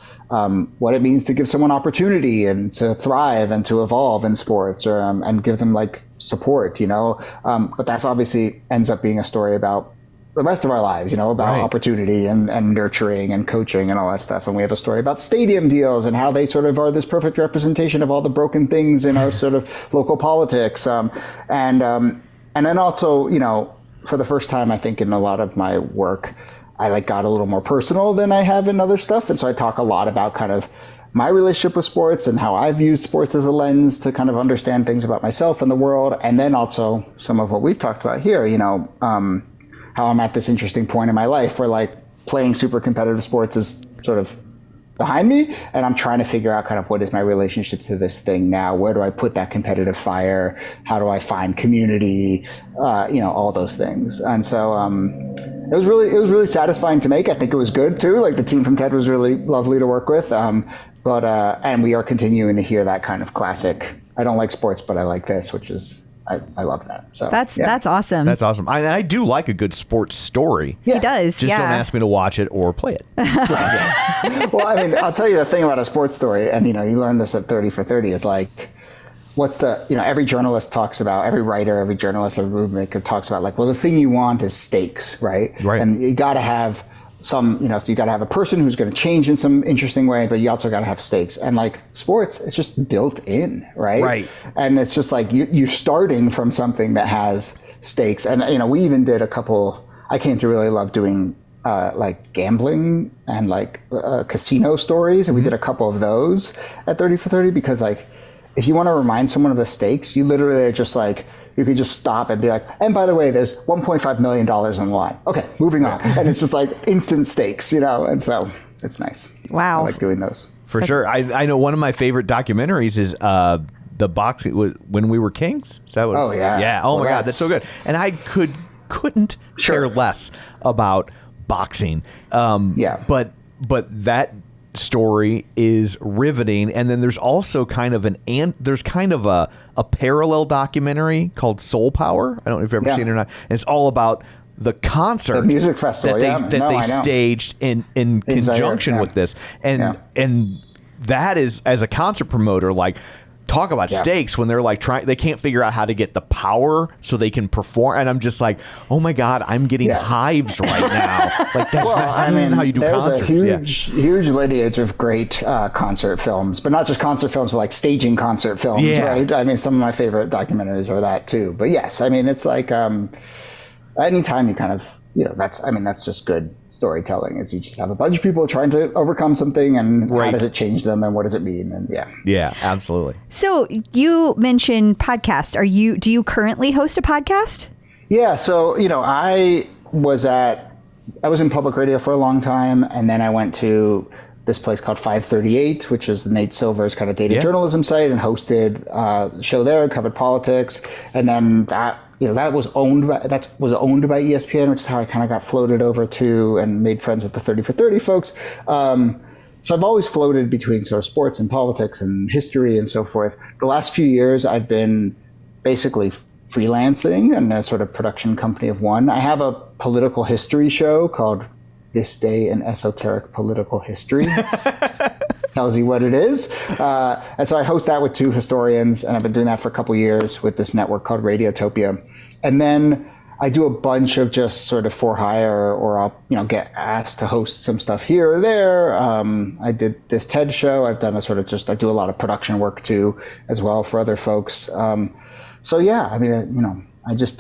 what it means to give someone opportunity and to thrive and to evolve in sports, or and give them like support, but that's obviously ends up being a story about the rest of our lives, about Right. opportunity and nurturing and coaching and all that stuff. And we have a story about stadium deals and how they sort of are this perfect representation of all the broken things in our sort of local politics. And then also, for the first time, I think in a lot of my work, I got a little more personal than I have in other stuff. And so I talk a lot about kind of my relationship with sports and how I've used sports as a lens to kind of understand things about myself and the world. And then also some of what we've talked about here, how I'm at this interesting point in my life where playing super competitive sports is sort of behind me, and I'm trying to figure out kind of what is my relationship to this thing now. Where do I put that competitive fire? How do I find community? All those things. And so it was really satisfying to make. I think it was good too. The team from TED was really lovely to work with. And we are continuing to hear that kind of classic, I don't like sports, but I like this, which is, I love that. So That's awesome. That's awesome. I do like a good sports story. He does. Just don't ask me to watch it or play it. Well, I mean, I'll tell you the thing about a sports story, and you learn this at 30 for 30, is what's the, every journalist talks about, every writer, every journalist, every movie maker talks about well, the thing you want is stakes, right? Right. And you got to have some, so you got to have a person who's going to change in some interesting way, but you also got to have stakes. And sports, it's just built in, right? Right. And it's just you're starting from something that has stakes. And, we even did a couple, I came to really love doing gambling and casino stories. And we did a couple of those at 30 for 30 because if you want to remind someone of the stakes, you literally are just you could just stop and be and by the way, there's $1.5 million on the line. Okay, moving on. And it's just instant stakes, and so it's nice. Wow. I like doing those. For sure. I know one of my favorite documentaries is the boxing, When We Were Kings. Is that what? Oh, yeah. Yeah. Oh, Well, my God. That's so good. And I couldn't care less about boxing. Yeah. But that story is riveting. And then there's also kind of a parallel documentary called Soul Power. I don't know if you've ever seen it or not. And it's all about the concert, The music festival, that they I know. staged in conjunction with this. And that is, as a concert promoter, talk about stakes when they're they can't figure out how to get the power so they can perform. And I'm just oh my God, I'm getting hives right now. That's not how you do there's concerts. There's a huge lineage of great concert films, but not just concert films, but staging concert films, right? I mean, some of my favorite documentaries are that too. But yes, I mean, it's anytime you kind of, that's just good storytelling, is you just have a bunch of people trying to overcome something, and how does it change them, and what does it mean? And Yeah, absolutely. So you mentioned podcast. Do you currently host a podcast? Yeah. So, I was in public radio for a long time, and then I went to this place called 538, which is Nate Silver's kind of data journalism site, and hosted a show there, covered politics. And then that was owned by ESPN, which is how I kind of got floated over to and made friends with the 30 for 30 folks. So I've always floated between sort of sports and politics and history and so forth. The last few years, I've been basically freelancing in a sort of production company of one. I have a political history show called This Day in Esoteric Political History. Tells you what it is. And so I host that with two historians, and I've been doing that for a couple years with this network called Radiotopia. And then I do a bunch of just sort of for hire, or I'll get asked to host some stuff here or there. I did this TED show. I've done I do a lot of production work too, as well, for other folks. So yeah, I mean, I just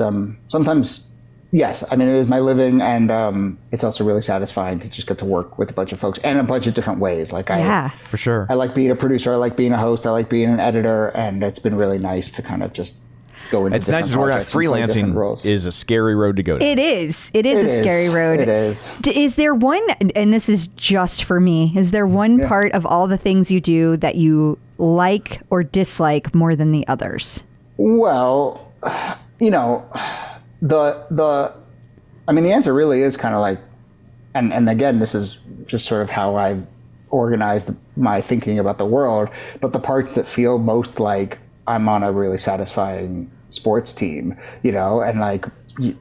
sometimes. Yes, I mean, it is my living, and it's also really satisfying to just get to work with a bunch of folks in a bunch of different ways. For sure. I like being a producer. I like being a host. I like being an editor, and it's been really nice to kind of just go into different projects. It's nice to work out. Freelancing is a scary road to go down. It is. It is a scary road. It is. Is there one, and this is just for me, is there one part of all the things you do that you like or dislike more than the others? Well, the answer really is kind of and again, this is just sort of how I've organized my thinking about the world, but the parts that feel most like I'm on a really satisfying sports team, and like,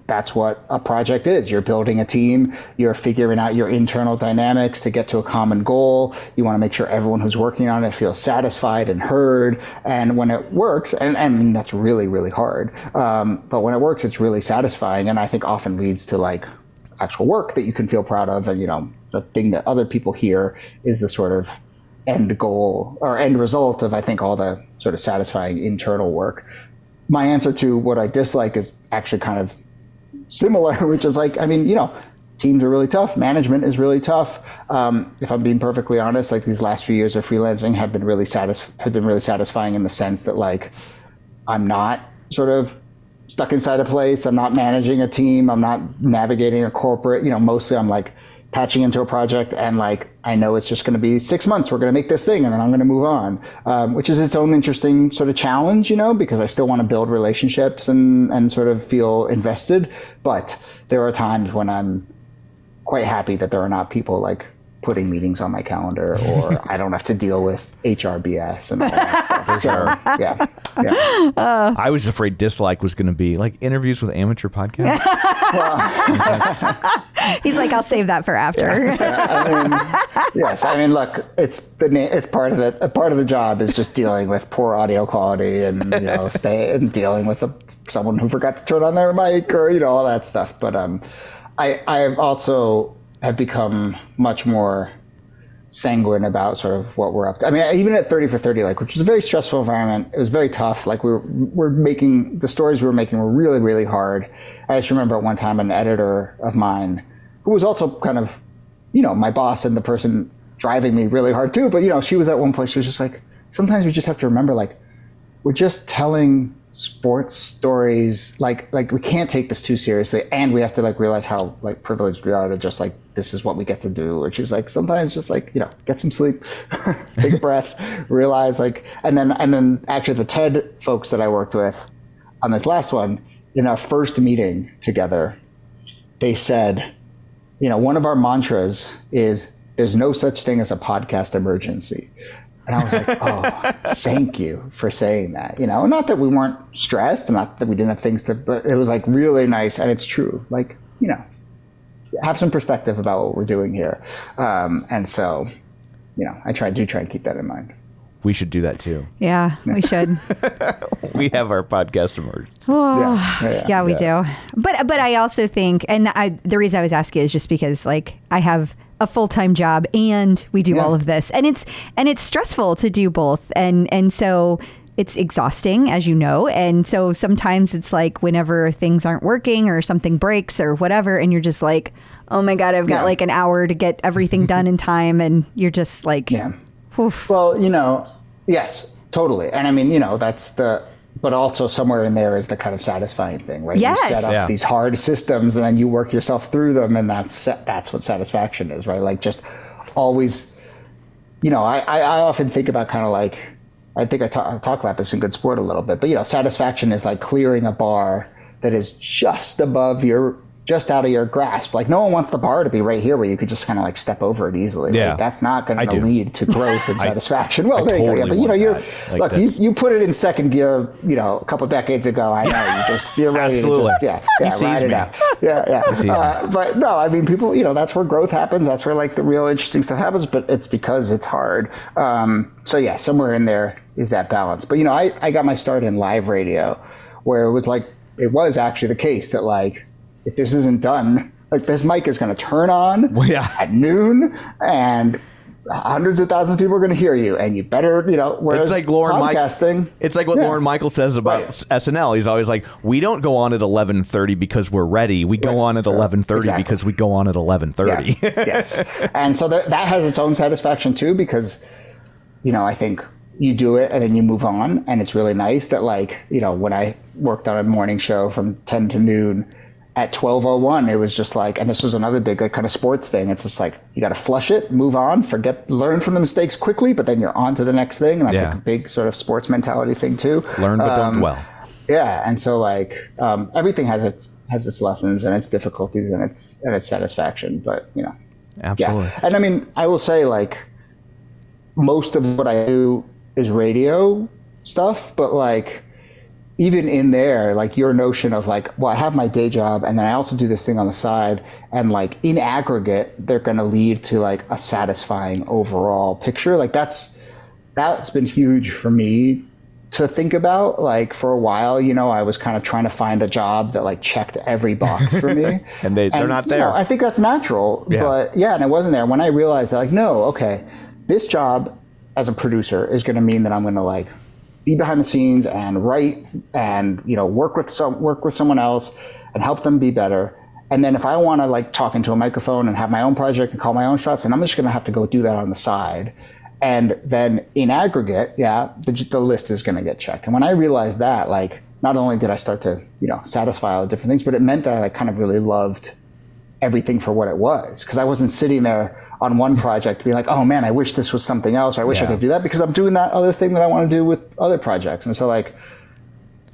that's what a project is. You're building a team. You're figuring out your internal dynamics to get to a common goal. You want to make sure everyone who's working on it feels satisfied and heard. And when it works, and that's really, really hard. But when it works, it's really satisfying. And I think often leads to like actual work that you can feel proud of. And, the thing that other people hear is the sort of end goal or end result of, I think, all the sort of satisfying internal work. My answer to what I dislike is actually kind of similar, which is like, teams are really tough. Management is really tough. If I'm being perfectly honest, like these last few years of freelancing have been really satisfying in the sense that like, I'm not sort of stuck inside a place. I'm not managing a team. I'm not navigating a corporate, mostly I'm like patching into a project and like, I know it's just going to be 6 months. We're going to make this thing and then I'm going to move on, which is its own interesting sort of challenge, because I still want to build relationships and sort of feel invested. But there are times when I'm quite happy that there are not people like putting meetings on my calendar, or I don't have to deal with HRBS and all that stuff. So, yeah. I was afraid dislike was going to be like interviews with amateur podcasts. He's like, I'll save that for after. Yes. Look, it's part of the job is just dealing with poor audio quality and, dealing with someone who forgot to turn on their mic or, all that stuff. But, I also have become much more sanguine about sort of what we're up to. Even at 30 for 30, like, which was a very stressful environment. It was very tough. Like we're making the stories we were making were really, really hard. I just remember at one time an editor of mine who was also kind of, my boss and the person driving me really hard too. But, she was at one point, she was just like, sometimes we just have to remember, like, we're just telling sports stories. Like we can't take this too seriously, and we have to like realize how like privileged we are to just like, this is what we get to do. Which is like, sometimes just like, get some sleep, take a breath, realize like, and then actually the TED folks that I worked with on this last one, in our first meeting together, they said, one of our mantras is there's no such thing as a podcast emergency. And I was like, oh, thank you for saying that. Not that we weren't stressed, and not that we didn't have things to, but it was like really nice. And it's true. Like, have some perspective about what we're doing here. And so, I do try and keep that in mind. We should do that too. Yeah, we should. We have our podcast emergencies. Oh, yeah, we do. But I also think, and the reason I was asking is just because like I have a full-time job and we do all of this, and it's stressful to do both, and so it's exhausting, as you know. And so sometimes it's like whenever things aren't working or something breaks or whatever, and you're just like, oh my God, I've got like an hour to get everything done in time, and you're just like, oof. Well, yes, totally. And that's but also somewhere in there is the kind of satisfying thing, right? Yes. You set up these hard systems and then you work yourself through them, and that's what satisfaction is, right? Like just always, I often think about kind of like, I think I talk about this in Good Sport a little bit, but satisfaction is like clearing a bar that is just out of your grasp. Like no one wants the bar to be right here where you could just kind of like step over it easily. Yeah. Like, that's not going to lead to growth and satisfaction. Well, there totally you go. Yeah, but you put it in second gear, a couple decades ago. I know you're ready to just ride it out. Yeah. But no, people, that's where growth happens. That's where like the real interesting stuff happens. But it's because it's hard. So yeah, somewhere in there is that balance. But I got my start in live radio, where it was actually the case that like, if this isn't done, like this mic is going to turn on at noon, and hundreds of thousands of people are going to hear you, and you better, whereas it's like podcasting. It's like what Lorne Michael says about SNL. He's always like, we don't go on at 11:30 because we're ready. We go on at 11:30 because we go on at 11:30. Yeah. Yes. And so that has its own satisfaction too, because, I think you do it and then you move on, and it's really nice that like, when I worked on a morning show from 10 to noon, at 12:01, it was just like, and this was another big like kind of sports thing. It's just like, you got to flush it, move on, learn from the mistakes quickly, but then you're on to the next thing. And that's like a big sort of sports mentality thing too. Learn but don't dwell. Yeah. And so like, everything has its lessons and its difficulties and its satisfaction, but Absolutely. Yeah. And I will say like, most of what I do is radio stuff, but like, even in there, like your notion of like, well, I have my day job and then I also do this thing on the side, and like in aggregate, they're going to lead to like a satisfying overall picture. Like that's been huge for me to think about. Like for a while, you know, I was kind of trying to find a job that like checked every box for me. And they're not there. You know, I think that's natural, but and it wasn't there. When I realized that, like, no, okay, this job as a producer is going to mean that I'm going to like be behind the scenes and write and, you know, work with someone else and help them be better. And then if I want to like talk into a microphone and have my own project and call my own shots, then I'm just going to have to go do that on the side. And then in aggregate, the list is going to get checked. And when I realized that, like, not only did I start to, you know, satisfy all the different things, but it meant that I like kind of really loved everything for what it was. Because I wasn't sitting there on one project being like, oh man, I wish this was something else. Or I wish I could do that, because I'm doing that other thing that I want to do with other projects. And so like,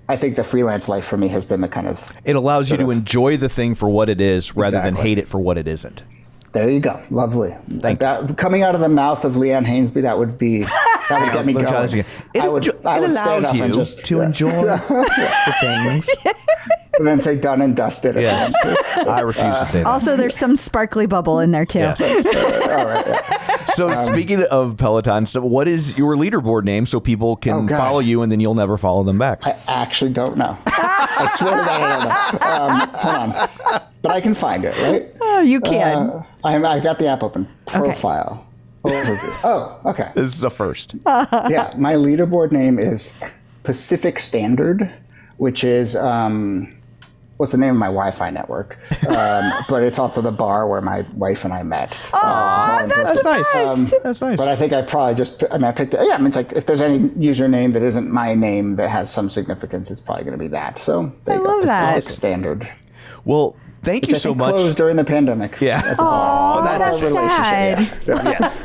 I think the freelance life for me has been the kind of... It allows you to enjoy the thing for what it is rather than hate it for what it isn't. There you go. Lovely. Like that coming out of the mouth of Leanne Hainsby, that would get me going. I would stand up and just to enjoy the things. And then say done and dusted. Yes. I refuse to say that. Also, there's some sparkly bubble in there too. Yes. All right. So speaking of Peloton stuff, what is your leaderboard name so people can follow you and then you'll never follow them back? I actually don't know. I swear to God, I don't know. Hold on. But I can find it, right? Oh, you can. I got the app open. Profile. Overview. Oh, okay. This is a first. Yeah, my leaderboard name is Pacific Standard, which is what's the name of my Wi-Fi network? But it's also the bar where my wife and I met. That's nice. That's nice. But I think I probably I picked it. Yeah, I mean, it's like if there's any username that isn't my name that has some significance, it's probably going to be that. So there you go. That. Pacific Standard. Well, thank you so much. Closed during the pandemic. Yeah. That's our relationship. sad. Yeah. Yes.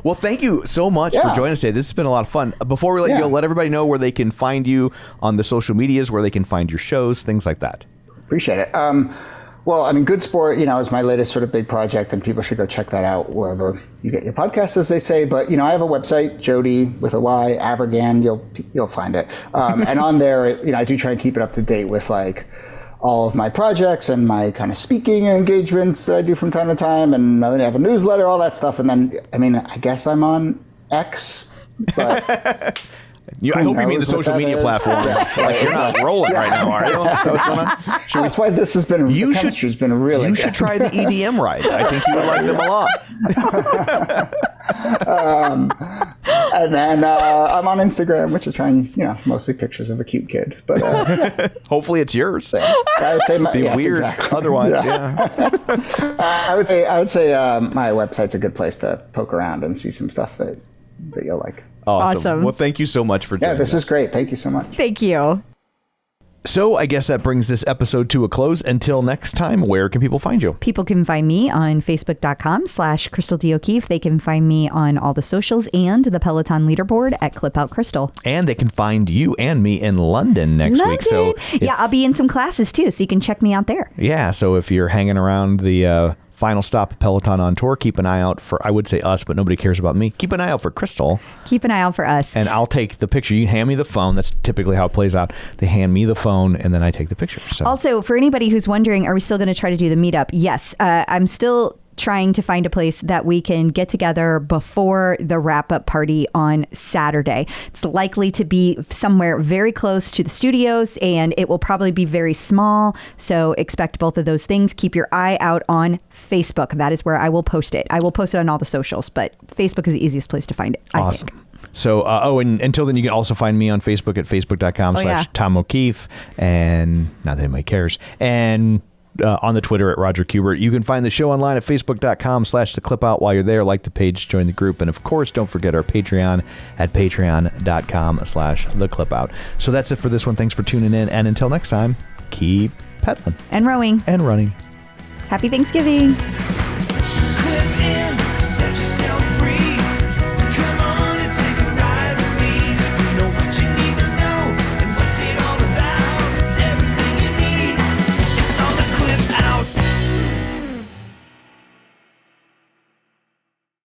Well, thank you so much for joining us today. This has been a lot of fun. Before we let you go, let everybody know where they can find you on the social medias, where they can find your shows, things like that. Appreciate it. Well, I mean, Good Sport, you know, is my latest sort of big project, and people should go check that out wherever you get your podcasts, as they say. But, you know, I have a website, Jody with a Y, Avirgan, you'll find it. And on there, you know, I do try and keep it up to date with like all of my projects and my kind of speaking engagements that I do from time to time. And I have a newsletter, all that stuff. And then, I mean, I guess I'm on X, but... I hope you mean the social media platform. Like you're not rolling right now, are you? What's going on? That's why this has been. The chemistry's been really. You should try the EDM rides. I think you would like them a lot. And then I'm on Instagram, which is trying, you know, mostly pictures of a cute kid. But hopefully it's yours. I would say weird. Exactly. Otherwise, I would say my website's a good place to poke around and see some stuff that you'll like. Awesome. Well, thank you so much for doing this. Yeah, this is great. Thank you so much. Thank you. So I guess that brings this episode to a close. Until next time, where can people find you? People can find me on Facebook.com/Crystal D. O'Keefe. They can find me on all the socials and the Peloton leaderboard at Clip Out Crystal. And they can find you and me in London next week. So I'll be in some classes too, so you can check me out there. Yeah, so if you're hanging around the final stop Peloton on tour, keep an eye out for, I would say us, but nobody cares about me. Keep an eye out for Crystal. Keep an eye out for us. And I'll take the picture. You hand me the phone. That's typically how it plays out. They hand me the phone and then I take the picture. So. Also, for anybody who's wondering, are we still going to try to do the meetup? Yes, I'm still trying to find a place that we can get together before the wrap-up party on Saturday. It's likely to be somewhere very close to the studios, and it will probably be very small, so expect both of those things. Keep your eye out on Facebook. That is where I will post it. I will post it on all the socials, but Facebook is the easiest place to find it, awesome. I think. So, and until then, you can also find me on Facebook at facebook.com/Tom O'Keefe, and not that anybody cares, and on the Twitter at Roger Kubert. You can find the show online at facebook.com/theclipout. While you're there, like the page, join the group. And of course, don't forget our Patreon at patreon.com/theclipout. So that's it for this one. Thanks for tuning in. And until next time, keep pedaling and rowing and running. Happy Thanksgiving.